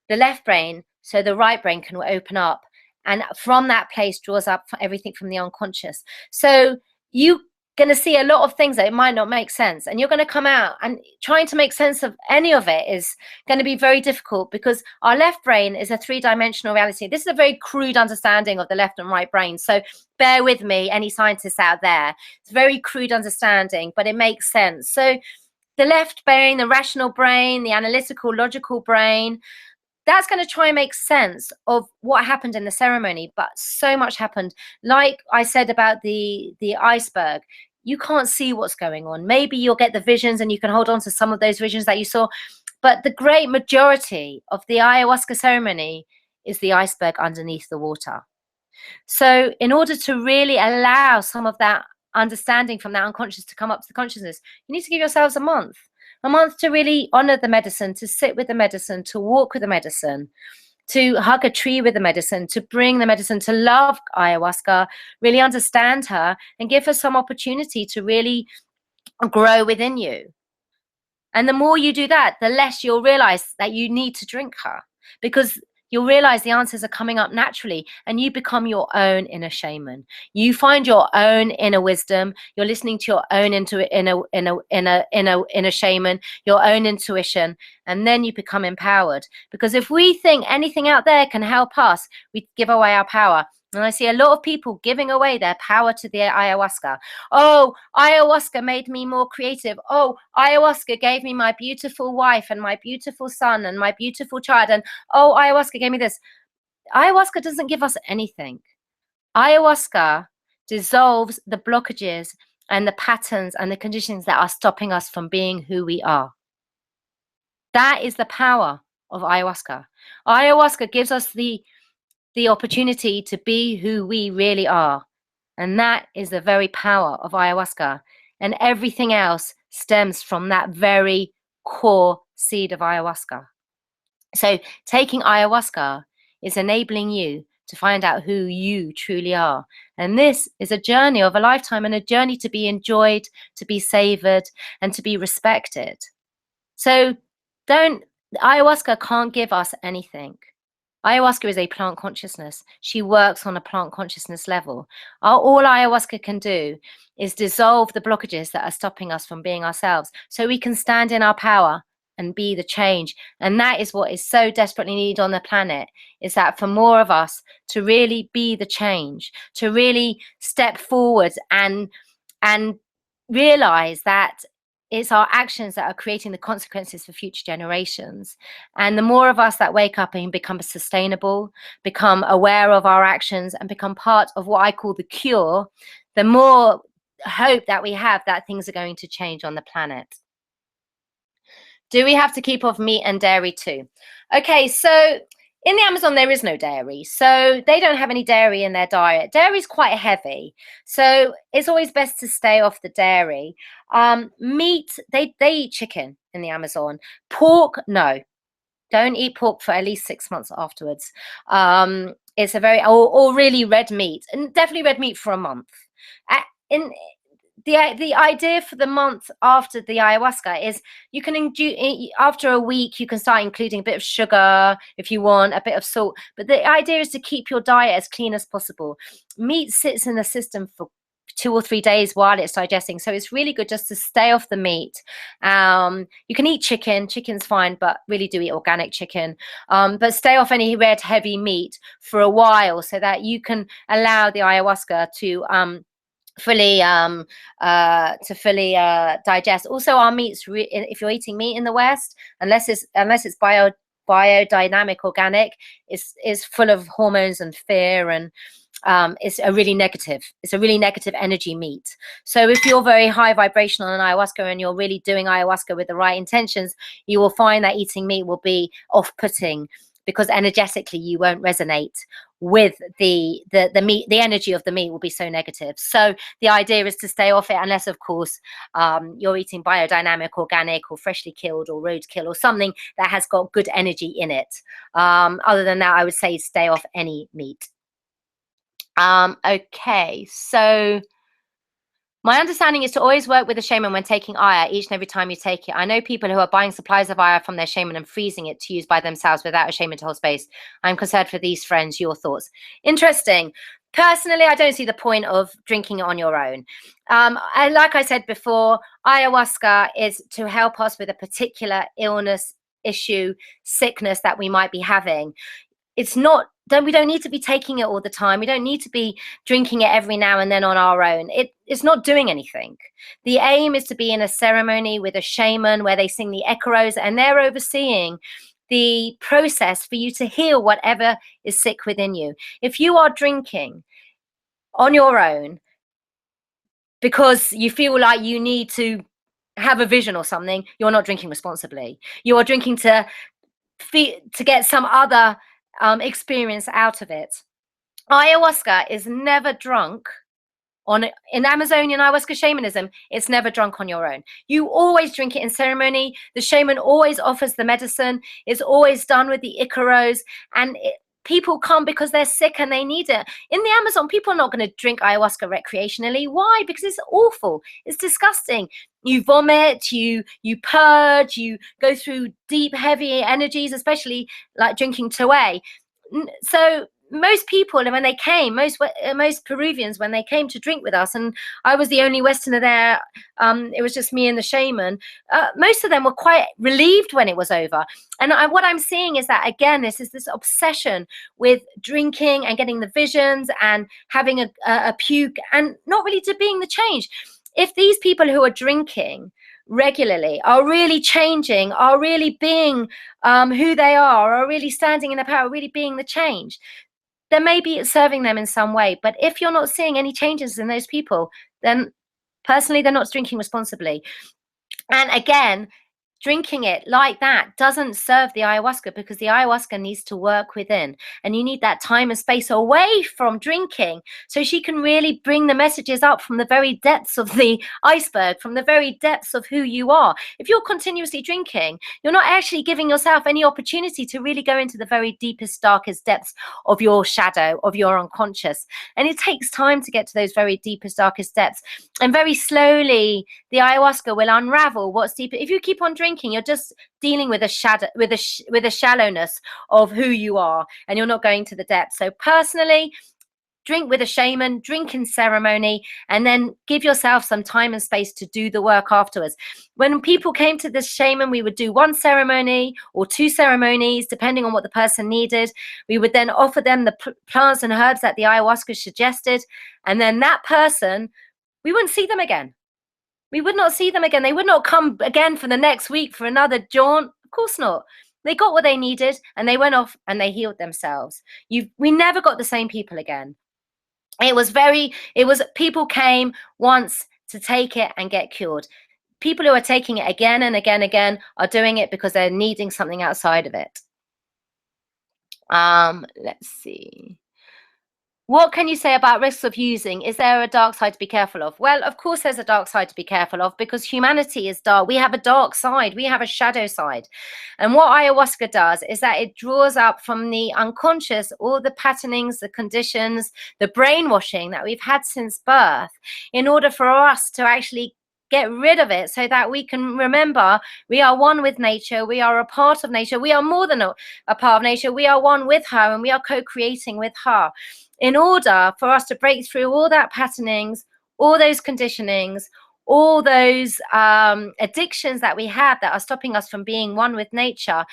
A: the left brain so the right brain can open up, and from that place draws up everything from the unconscious. So you're going to see a lot of things that it might not make sense, and you're going to come out, and trying to make sense of any of it is going to be very difficult, because our left brain is a three-dimensional reality. This is a very crude understanding of the left and right brain, so bear with me, any scientists out there. It's a very crude understanding, but it makes sense. So the left brain, the rational brain, the analytical, logical brain, that's going to try and make sense of what happened in the ceremony. But so much happened. Like I said about the iceberg, you can't see what's going on. Maybe you'll get the visions and you can hold on to some of those visions that you saw, but the great majority of the ayahuasca ceremony is the iceberg underneath the water. So in order to really allow some of that understanding from that unconscious to come up to the consciousness, you need to give yourselves a month to really honor the medicine, to sit with the medicine, to walk with the medicine, to hug a tree with the medicine, to bring the medicine, to love ayahuasca, really understand her, and give her some opportunity to really grow within you. And the more you do that, the less you'll realize that you need to drink her, because you'll realize the answers are coming up naturally, and you become your own inner shaman. You find your own inner wisdom. You're listening to your own inner shaman, your own intuition, and then you become empowered. Because if we think anything out there can help us, we give away our power. And I see a lot of people giving away their power to the ayahuasca. Oh, ayahuasca made me more creative. Oh, ayahuasca gave me my beautiful wife and my beautiful son and my beautiful child. And oh, ayahuasca gave me this. Ayahuasca doesn't give us anything. Ayahuasca dissolves the blockages and the patterns and the conditions that are stopping us from being who we are. That is the power of ayahuasca. Ayahuasca gives us the opportunity to be who we really are. And that is the very power of ayahuasca. And everything else stems from that very core seed of ayahuasca. So taking ayahuasca is enabling you to find out who you truly are. And this is a journey of a lifetime, and a journey to be enjoyed, to be savored, and to be respected. So ayahuasca can't give us anything. Ayahuasca is a plant consciousness. She works on a plant consciousness level. All ayahuasca can do is dissolve the blockages that are stopping us from being ourselves, so we can stand in our power and be the change. And that is what is so desperately needed on the planet, is that for more of us to really be the change, to really step forward and realize that it's our actions that are creating the consequences for future generations. And the more of us that wake up and become sustainable, become aware of our actions, and become part of what I call the cure, the more hope that we have that things are going to change on the planet. Do we have to keep off meat and dairy too? Okay, so in the Amazon, there is no dairy. So they don't have any dairy in their diet. Dairy is quite heavy. So it's always best to stay off the dairy. Meat, they eat chicken in the Amazon. Pork, no. Don't eat pork for at least 6 months afterwards. It's a very, or really red meat. And definitely red meat for a month. The idea for the month after the ayahuasca is you can after a week you can start including a bit of sugar if you want, a bit of salt, but the idea is to keep your diet as clean as possible. Meat sits in the system for 2 or 3 days while it's digesting, so it's really good just to stay off the meat. You can eat chicken's fine, but really do eat organic chicken, but stay off any red heavy meat for a while so that you can allow the ayahuasca to fully digest. Also, our meats, if you're eating meat in the West, unless it's biodynamic organic, is full of hormones and fear, and it's a really negative energy meat. So if you're very high vibrational on ayahuasca and you're really doing ayahuasca with the right intentions, you will find that eating meat will be off-putting, because energetically you won't resonate with the meat. The energy of the meat will be so negative. So the idea is to stay off it, unless of course you're eating biodynamic, organic, or freshly killed, or roadkill, or something that has got good energy in it. Other than that, I would say stay off any meat. Okay, so my understanding is to always work with a shaman when taking Aya each and every time you take it. I know people who are buying supplies of Aya from their shaman and freezing it to use by themselves without a shaman to hold space. I'm concerned for these friends. Your thoughts? Interesting. Personally, I don't see the point of drinking it on your own. Like I said before, ayahuasca is to help us with a particular illness, issue, sickness that we might be having. It's not, we don't need to be taking it all the time. We don't need to be drinking it every now and then on our own. It's not doing anything. The aim is to be in a ceremony with a shaman where they sing the icaros, and they're overseeing the process for you to heal whatever is sick within you. If you are drinking on your own, because you feel like you need to have a vision or something, you're not drinking responsibly. You are drinking to get some other experience out of it. Ayahuasca is never drunk in Amazonian ayahuasca shamanism. It's never drunk on your own. You always drink it in ceremony. The shaman always offers the medicine. It's always done with the icaros, and people come because they're sick and they need it. In the Amazon, people are not going to drink ayahuasca recreationally. Why? Because it's awful. It's disgusting. You vomit, you purge, you go through deep, heavy energies, especially like drinking Toé. So most people, when they came, most Peruvians, when they came to drink with us, and I was the only Westerner there, it was just me and the shaman, most of them were quite relieved when it was over. And what I'm seeing is that, again, this obsession with drinking and getting the visions and having a puke and not really to being the change. If these people who are drinking regularly are really changing, are really being who they are really standing in the power, really being the change, then maybe it's serving them in some way. But if you're not seeing any changes in those people, then personally, they're not drinking responsibly. And again, drinking it like that doesn't serve the ayahuasca, because the ayahuasca needs to work within, and you need that time and space away from drinking so she can really bring the messages up from the very depths of the iceberg, from the very depths of who you are. If you're continuously drinking, you're not actually giving yourself any opportunity to really go into the very deepest, darkest depths of your shadow, of your unconscious. And it takes time to get to those very deepest, darkest depths, and very slowly the ayahuasca will unravel what's deep. If you keep on drinking, you're just dealing with a shadow, with a shallowness of who you are, and you're not going to the depth. So personally, drink with a shaman, drink in ceremony, and then give yourself some time and space to do the work afterwards. When people came to the shaman, we would do one ceremony or two ceremonies, depending on what the person needed. We would then offer them the plants and herbs that the ayahuasca suggested, and then that person, we wouldn't see them again. We would not see them again. They would not come again for the next week for another jaunt. Of course not. They got what they needed and they went off and they healed themselves. We never got the same people again. People came once to take it and get cured. People who are taking it again and again are doing it because they're needing something outside of it. Let's see. What can you say about risks of using? Is there a dark side to be careful of? Well, of course there's a dark side to be careful of, because humanity is dark. We have a dark side. We have a shadow side. And what ayahuasca does is that it draws up from the unconscious all the patternings, the conditions, the brainwashing that we've had since birth, in order for us to actually get rid of it, so that we can remember we are one with nature. We are a part of nature. We are more than a part of nature. We are one with her, and we are co-creating with her. In order for us to break through all that patternings, all those conditionings, all those addictions that we have that are stopping us from being one with nature,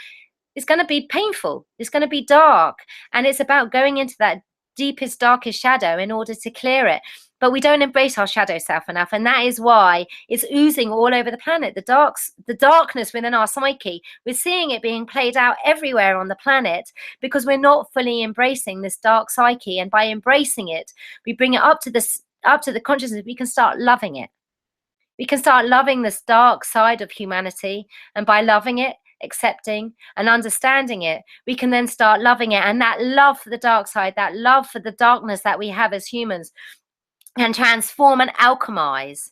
A: it's going to be painful. It's going to be dark. And it's about going into that deepest, darkest shadow in order to clear it. But we don't embrace our shadow self enough. And that is why it's oozing all over the planet. The darkness within our psyche, we're seeing it being played out everywhere on the planet, because we're not fully embracing this dark psyche. And by embracing it, we bring it up to the consciousness. We can start loving it. We can start loving this dark side of humanity. And by loving it, accepting and understanding it, we can then start loving it. And that love for the dark side, that love for the darkness that we have as humans, can transform and alchemize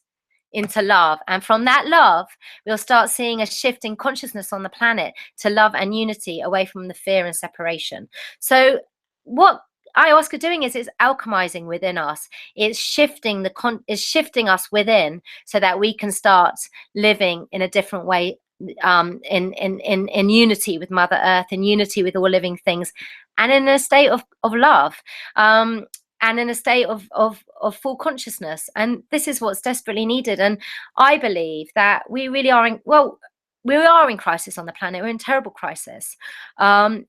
A: into love. And from that love, we'll start seeing a shift in consciousness on the planet to love and unity, away from the fear and separation. So what ayahuasca doing is it's alchemizing within us. It's shifting shifting us within, so that we can start living in a different way, in unity with Mother Earth, in unity with all living things, and in a state of love. And in a state of full consciousness. And this is what's desperately needed. And I believe that we really are we are in crisis on the planet. We're in terrible crisis. And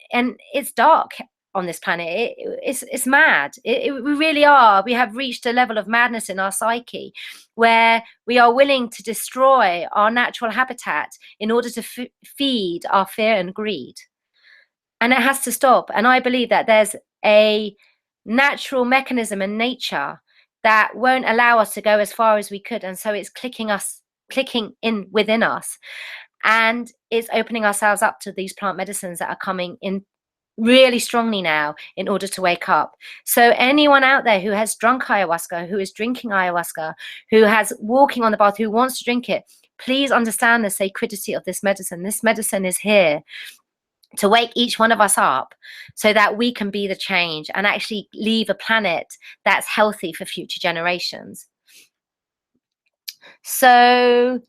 A: it's dark on this planet. It's mad. We really are. We have reached a level of madness in our psyche, where we are willing to destroy our natural habitat in order to feed our fear and greed. And it has to stop. And I believe that there's a natural mechanism in nature that won't allow us to go as far as we could. And so it's clicking in within us. And it's opening ourselves up to these plant medicines that are coming in really strongly now in order to wake up. So anyone out there who has drunk ayahuasca, who is drinking ayahuasca, who has walking on the path, who wants to drink it, please understand the sacredity of this medicine. This medicine is here to wake each one of us up so that we can be the change and actually leave a planet that's healthy for future generations. So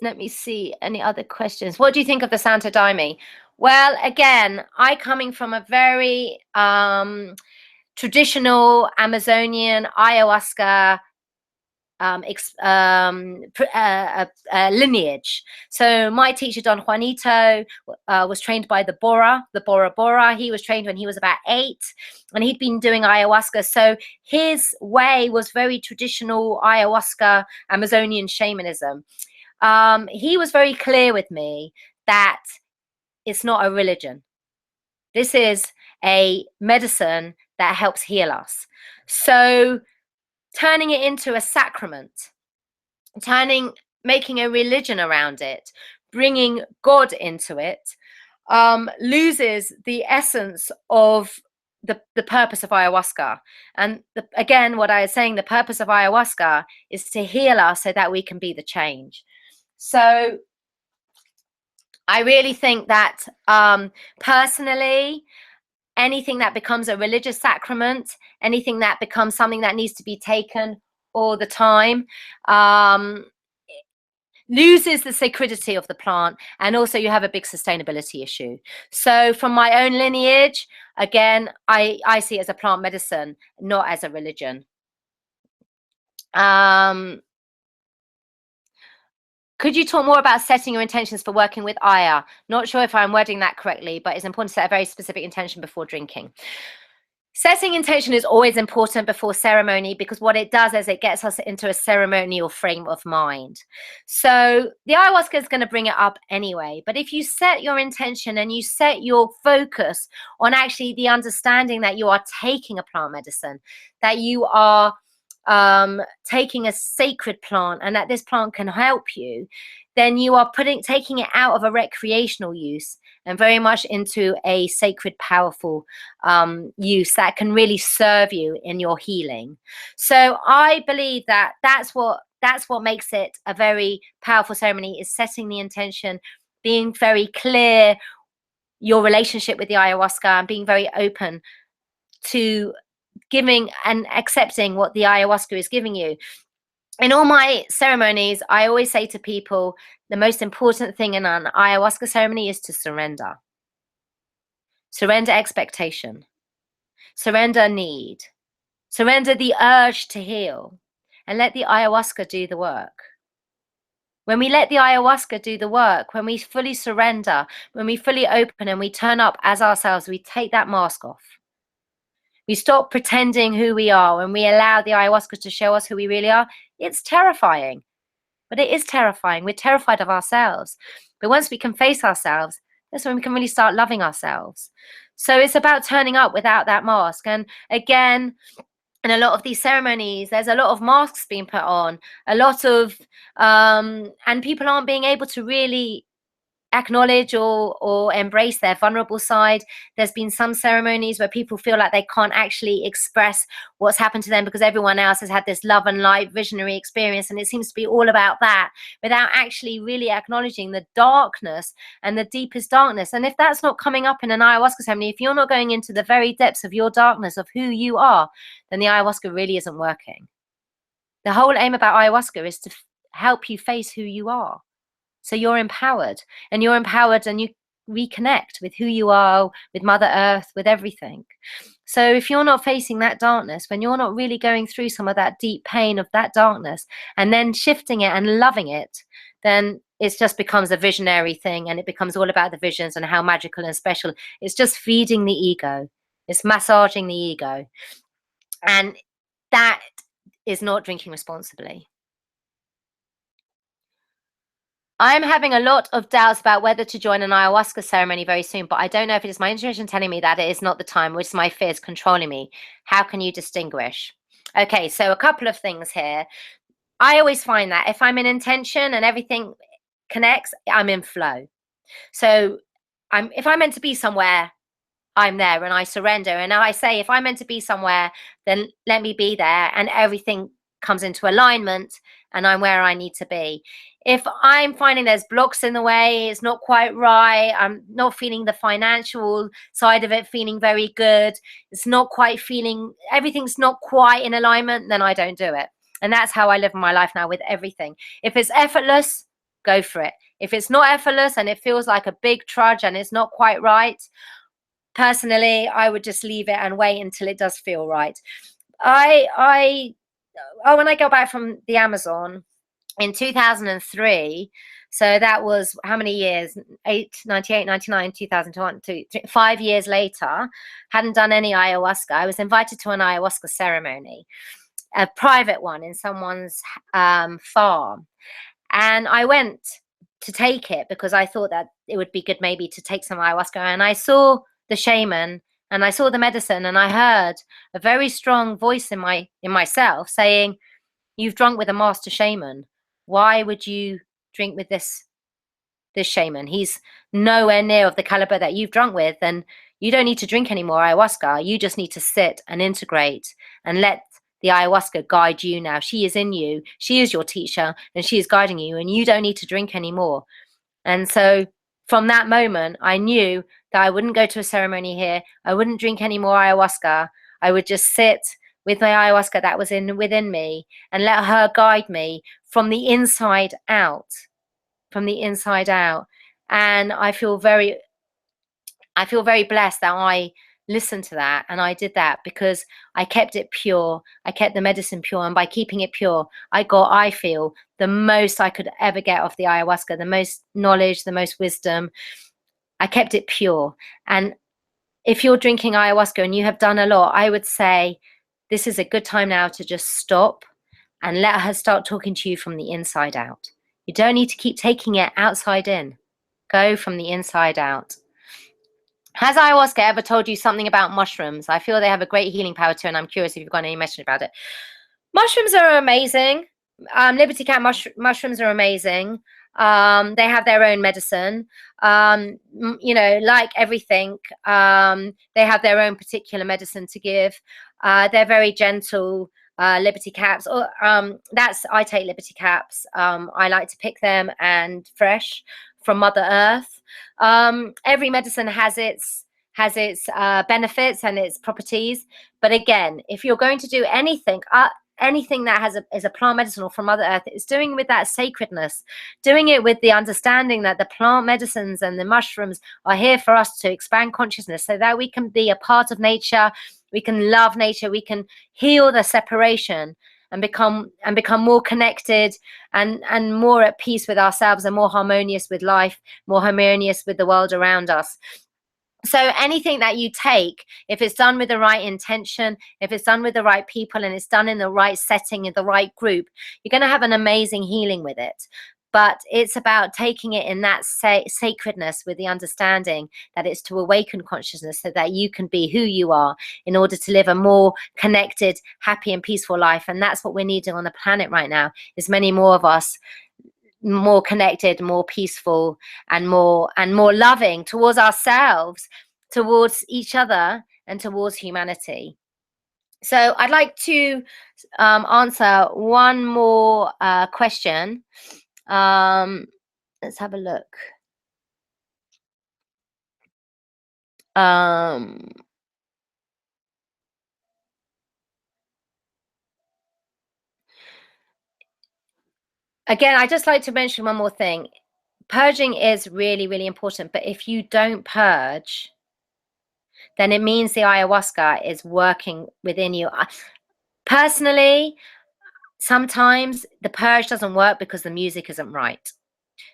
A: let me see any other questions. What do you think of the Santo Daime? Well, again, I coming from a very traditional Amazonian ayahuasca lineage. So my teacher, Don Juanito, was trained by the Bora Bora. He was trained when he was about 8, and he'd been doing ayahuasca. So his way was very traditional ayahuasca Amazonian shamanism. He was very clear with me that it's not a religion. This is a medicine that helps heal us. So turning it into a sacrament, making a religion around it, bringing God into it, loses the essence of the purpose of ayahuasca. And again, what I was saying, the purpose of ayahuasca is to heal us so that we can be the change. So I really think that personally, anything that becomes a religious sacrament, anything that becomes something that needs to be taken all the time, loses the sacredity of the plant, and also you have a big sustainability issue. So from my own lineage, again, I see it as a plant medicine, not as a religion. Could you talk more about setting your intentions for working with Aya? Not sure if I'm wording that correctly, but it's important to set a very specific intention before drinking. Setting intention is always important before ceremony, because what it does is it gets us into a ceremonial frame of mind. So the ayahuasca is going to bring it up anyway. But if you set your intention and you set your focus on actually the understanding that you are taking a plant medicine, that you are taking a sacred plant and that this plant can help you, then you are taking it out of a recreational use and very much into a sacred, powerful use that can really serve you in your healing. So I believe that that's what makes it a very powerful ceremony, is setting the intention, being very clear your relationship with the ayahuasca, and being very open to giving and accepting what the ayahuasca is giving you. In all my ceremonies, I always say to people, the most important thing in an ayahuasca ceremony is to surrender. Surrender expectation. Surrender need. Surrender the urge to heal. And let the ayahuasca do the work. When we let the ayahuasca do the work, when we fully surrender, when we fully open and we turn up as ourselves, we take that mask off. We stop pretending who we are and we allow the ayahuasca to show us who we really are. It's terrifying, but it is terrifying. We're terrified of ourselves. But once we can face ourselves, that's when we can really start loving ourselves. So it's about turning up without that mask. And again, in a lot of these ceremonies, there's a lot of masks being put on, a lot of, and people aren't being able to really acknowledge or embrace their vulnerable side. There's been some ceremonies where people feel like they can't actually express what's happened to them because everyone else has had this love and light visionary experience, and it seems to be all about that without actually really acknowledging the darkness and the deepest darkness. And if that's not coming up in an ayahuasca ceremony, if you're not going into the very depths of your darkness of who you are, then the ayahuasca really isn't working. The whole aim about ayahuasca is to help you face who you are. So you're empowered and you reconnect with who you are, with Mother Earth, with everything. So if you're not facing that darkness, when you're not really going through some of that deep pain of that darkness and then shifting it and loving it, then it just becomes a visionary thing, and it becomes all about the visions and how magical and special. It's just feeding the ego. It's massaging the ego. And that is not drinking responsibly. I'm having a lot of doubts about whether to join an ayahuasca ceremony very soon, but I don't know if it is my intuition telling me that it is not the time, which is my fears controlling me. How can you distinguish? Okay, so a couple of things here. I always find that if I'm in intention and everything connects, I'm in flow. So if I'm meant to be somewhere, I'm there and I surrender. And I say, if I'm meant to be somewhere, then let me be there, and everything comes into alignment and I'm where I need to be. If I'm finding there's blocks in the way, it's not quite right, I'm not feeling the financial side of it feeling very good, it's not quite feeling, everything's not quite in alignment, then I don't do it. And that's how I live my life now with everything. If it's effortless, go for it. If it's not effortless and it feels like a big trudge and it's not quite right, personally, I would just leave it and wait until it does feel right. When I got back from the Amazon in 2003, so that was how many years? 98, 99, 2001, 5 years later, hadn't done any ayahuasca. I was invited to an ayahuasca ceremony, a private one in someone's farm. And I went to take it because I thought that it would be good maybe to take some ayahuasca. And I saw the shaman and I saw the medicine and I heard a very strong voice in myself saying, "You've drunk with a master shaman. Why would you drink with this shaman? He's nowhere near of the caliber that you've drunk with, and you don't need to drink any more ayahuasca. You just need to sit and integrate and let the ayahuasca guide you now. She is in you. She is your teacher and she is guiding you, and you don't need to drink anymore." And so from that moment, I knew that I wouldn't go to a ceremony here. I wouldn't drink any more ayahuasca. I would just sit with my ayahuasca that was within me and let her guide me from the inside out, from the inside out. And I feel very blessed that I listened to that and I did that because I kept it pure. I kept the medicine pure, and by keeping it pure, I feel the most I could ever get off the ayahuasca, the most knowledge, the most wisdom. I kept it pure. And if you're drinking ayahuasca and you have done a lot, I would say this is a good time now to just stop and let her start talking to you from the inside out. You don't need to keep taking it outside in. Go from the inside out. Has ayahuasca ever told you something about mushrooms? I feel they have a great healing power too, and I'm curious if you've got any message about it. Mushrooms are amazing. Liberty cat mushrooms are amazing. They have their own medicine. Like everything, they have their own particular medicine to give. They're very gentle. Liberty caps. I take liberty caps. I like to pick them and fresh from Mother Earth. Every medicine has its benefits and its properties. But again, if you're going to do anything that is a plant medicinal from Mother Earth, it's doing it with that sacredness, doing it with the understanding that the plant medicines and the mushrooms are here for us to expand consciousness so that we can be a part of nature, we can love nature, we can heal the separation and become more connected and more at peace with ourselves and more harmonious with life, more harmonious with the world around us. So anything that you take, if it's done with the right intention, if it's done with the right people, and it's done in the right setting, in the right group, you're going to have an amazing healing with it. But it's about taking it in that sacredness with the understanding that it's to awaken consciousness so that you can be who you are in order to live a more connected, happy and peaceful life. And that's what we're needing on the planet right now, is many more of us more connected, more peaceful, and more loving towards ourselves, towards each other, and towards humanity. So I'd like to answer one more question. Let's have a look. Again, I just like to mention one more thing. Purging is really, really important, but if you don't purge, then it means the ayahuasca is working within you. Personally, sometimes the purge doesn't work because the music isn't right.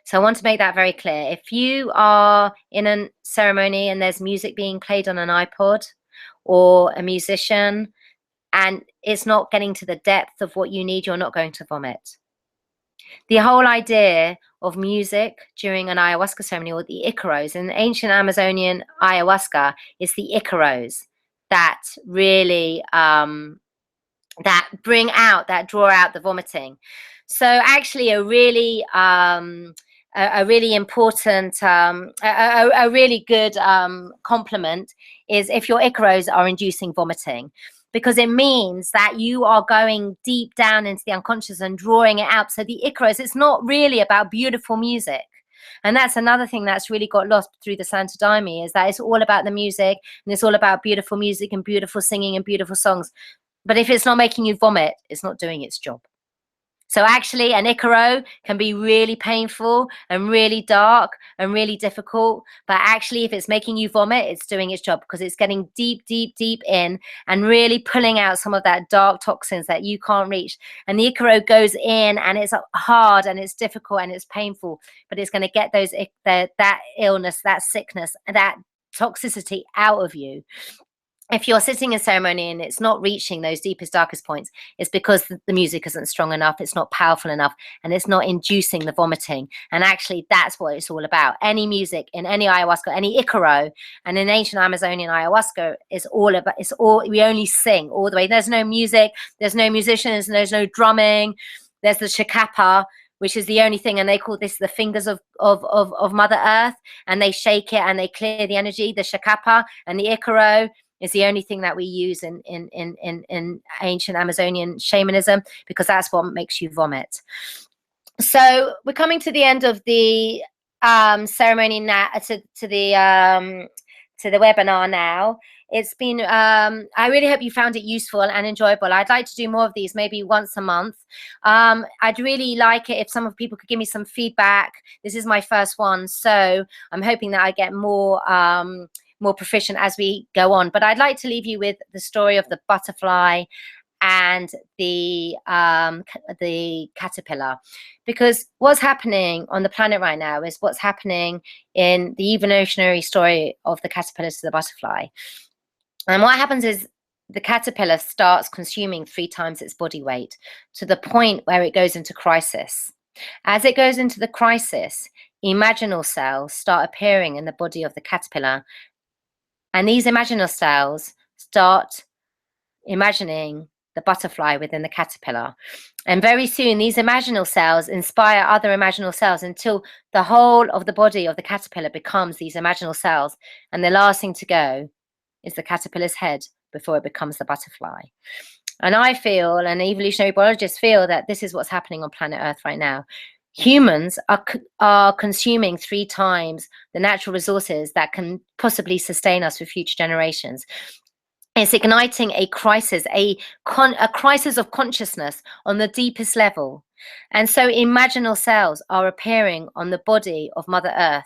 A: So I want to make that very clear. If you are in a ceremony and there's music being played on an iPod or a musician and it's not getting to the depth of what you need, you're not going to vomit. The whole idea of music during an ayahuasca ceremony, or the icaros. In ancient Amazonian ayahuasca, it's the icaros that really that draw out the vomiting. So actually a really important a really good compliment is if your icaros are inducing vomiting, because it means that you are going deep down into the unconscious and drawing it out. So the icaros, it's not really about beautiful music. And that's another thing that's really got lost through the Santo Daime, is that it's all about the music, and it's all about beautiful music and beautiful singing and beautiful songs. But if it's not making you vomit, it's not doing its job. So actually an icaro can be really painful and really dark and really difficult. But actually, if it's making you vomit, it's doing its job, because it's getting deep, deep, deep in and really pulling out some of that dark toxins that you can't reach. And the icaro goes in, and it's hard and it's difficult and it's painful, but it's going to get that illness, that sickness, that toxicity out of you. If you're sitting in ceremony and it's not reaching those deepest, darkest points, it's because the music isn't strong enough, it's not powerful enough, and it's not inducing the vomiting. And actually, that's what it's all about. Any music in any ayahuasca, any icaro, and in ancient Amazonian ayahuasca, we only sing all the way. There's no music, there's no musicians, there's no drumming. There's the shakapa, which is the only thing, and they call this the fingers of Mother Earth, and they shake it and they clear the energy. The shakapa and the icaro is the only thing that we use in ancient Amazonian shamanism, because that's what makes you vomit. So we're coming to the end of the ceremony now, to the webinar now. It's been, I really hope you found it useful and enjoyable. I'd like to do more of these, maybe once a month. I'd really like it if some of people could give me some feedback. This is my first one, so I'm hoping that I get more proficient as we go on. But I'd like to leave you with the story of the butterfly and the caterpillar, because what's happening on the planet right now is what's happening in the evolutionary story of the caterpillar to the butterfly. And what happens is the caterpillar starts consuming 3 times its body weight, to the point where it goes into crisis. As it goes into the crisis, imaginal cells start appearing in the body of the caterpillar. And these imaginal cells start imagining the butterfly within the caterpillar. And very soon, these imaginal cells inspire other imaginal cells, until the whole of the body of the caterpillar becomes these imaginal cells. And the last thing to go is the caterpillar's head before it becomes the butterfly. And I feel, and evolutionary biologists feel, that this is what's happening on planet Earth right now. Humans are consuming 3 times the natural resources that can possibly sustain us for future generations. It's igniting a crisis, a crisis of consciousness on the deepest level. And so imaginal cells are appearing on the body of Mother Earth.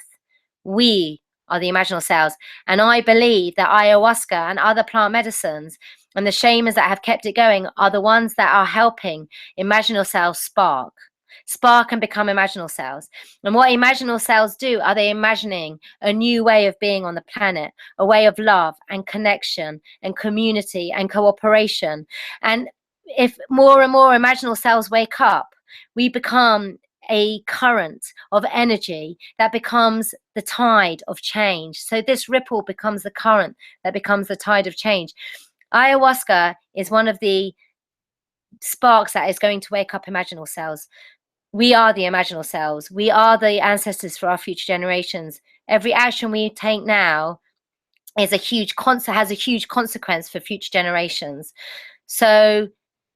A: We are the imaginal cells. And I believe that ayahuasca and other plant medicines and the shamans that have kept it going are the ones that are helping imaginal cells spark and become imaginal cells. And what imaginal cells do, are they imagining a new way of being on the planet, a way of love and connection and community and cooperation. And if more and more imaginal cells wake up, we become a current of energy that becomes the tide of change. So this ripple becomes the current that becomes the tide of change. Ayahuasca is one of the sparks that is going to wake up imaginal cells. We are the imaginal cells. We are the ancestors for our future generations. Every action we take now is has a huge consequence for future generations. So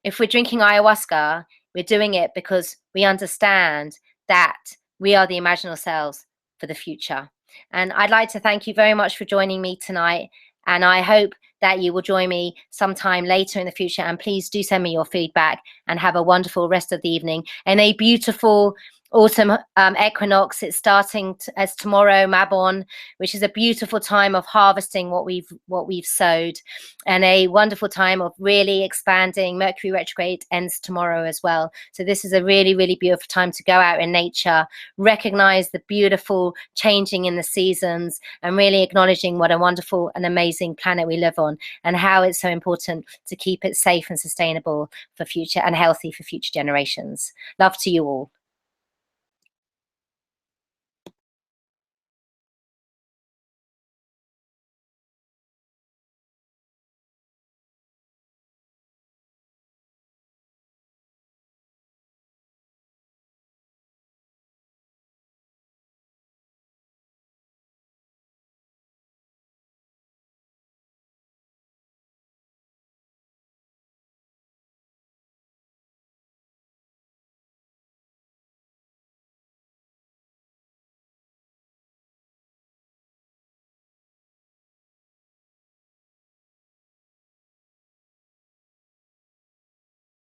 A: if we're drinking ayahuasca, we're doing it because we understand that we are the imaginal cells for the future. And I'd like to thank you very much for joining me tonight. And I hope that you will join me sometime later in the future. And please do send me your feedback, and have a wonderful rest of the evening and a beautiful autumn equinox. It's starting as tomorrow, Mabon, which is a beautiful time of harvesting what we've sowed, and a wonderful time of really expanding. Mercury retrograde ends tomorrow as well. So this is a really, really beautiful time to go out in nature, recognize the beautiful changing in the seasons, and really acknowledging what a wonderful and amazing planet we live on, and how it's so important to keep it safe and sustainable for future, and healthy for future generations. Love to you all.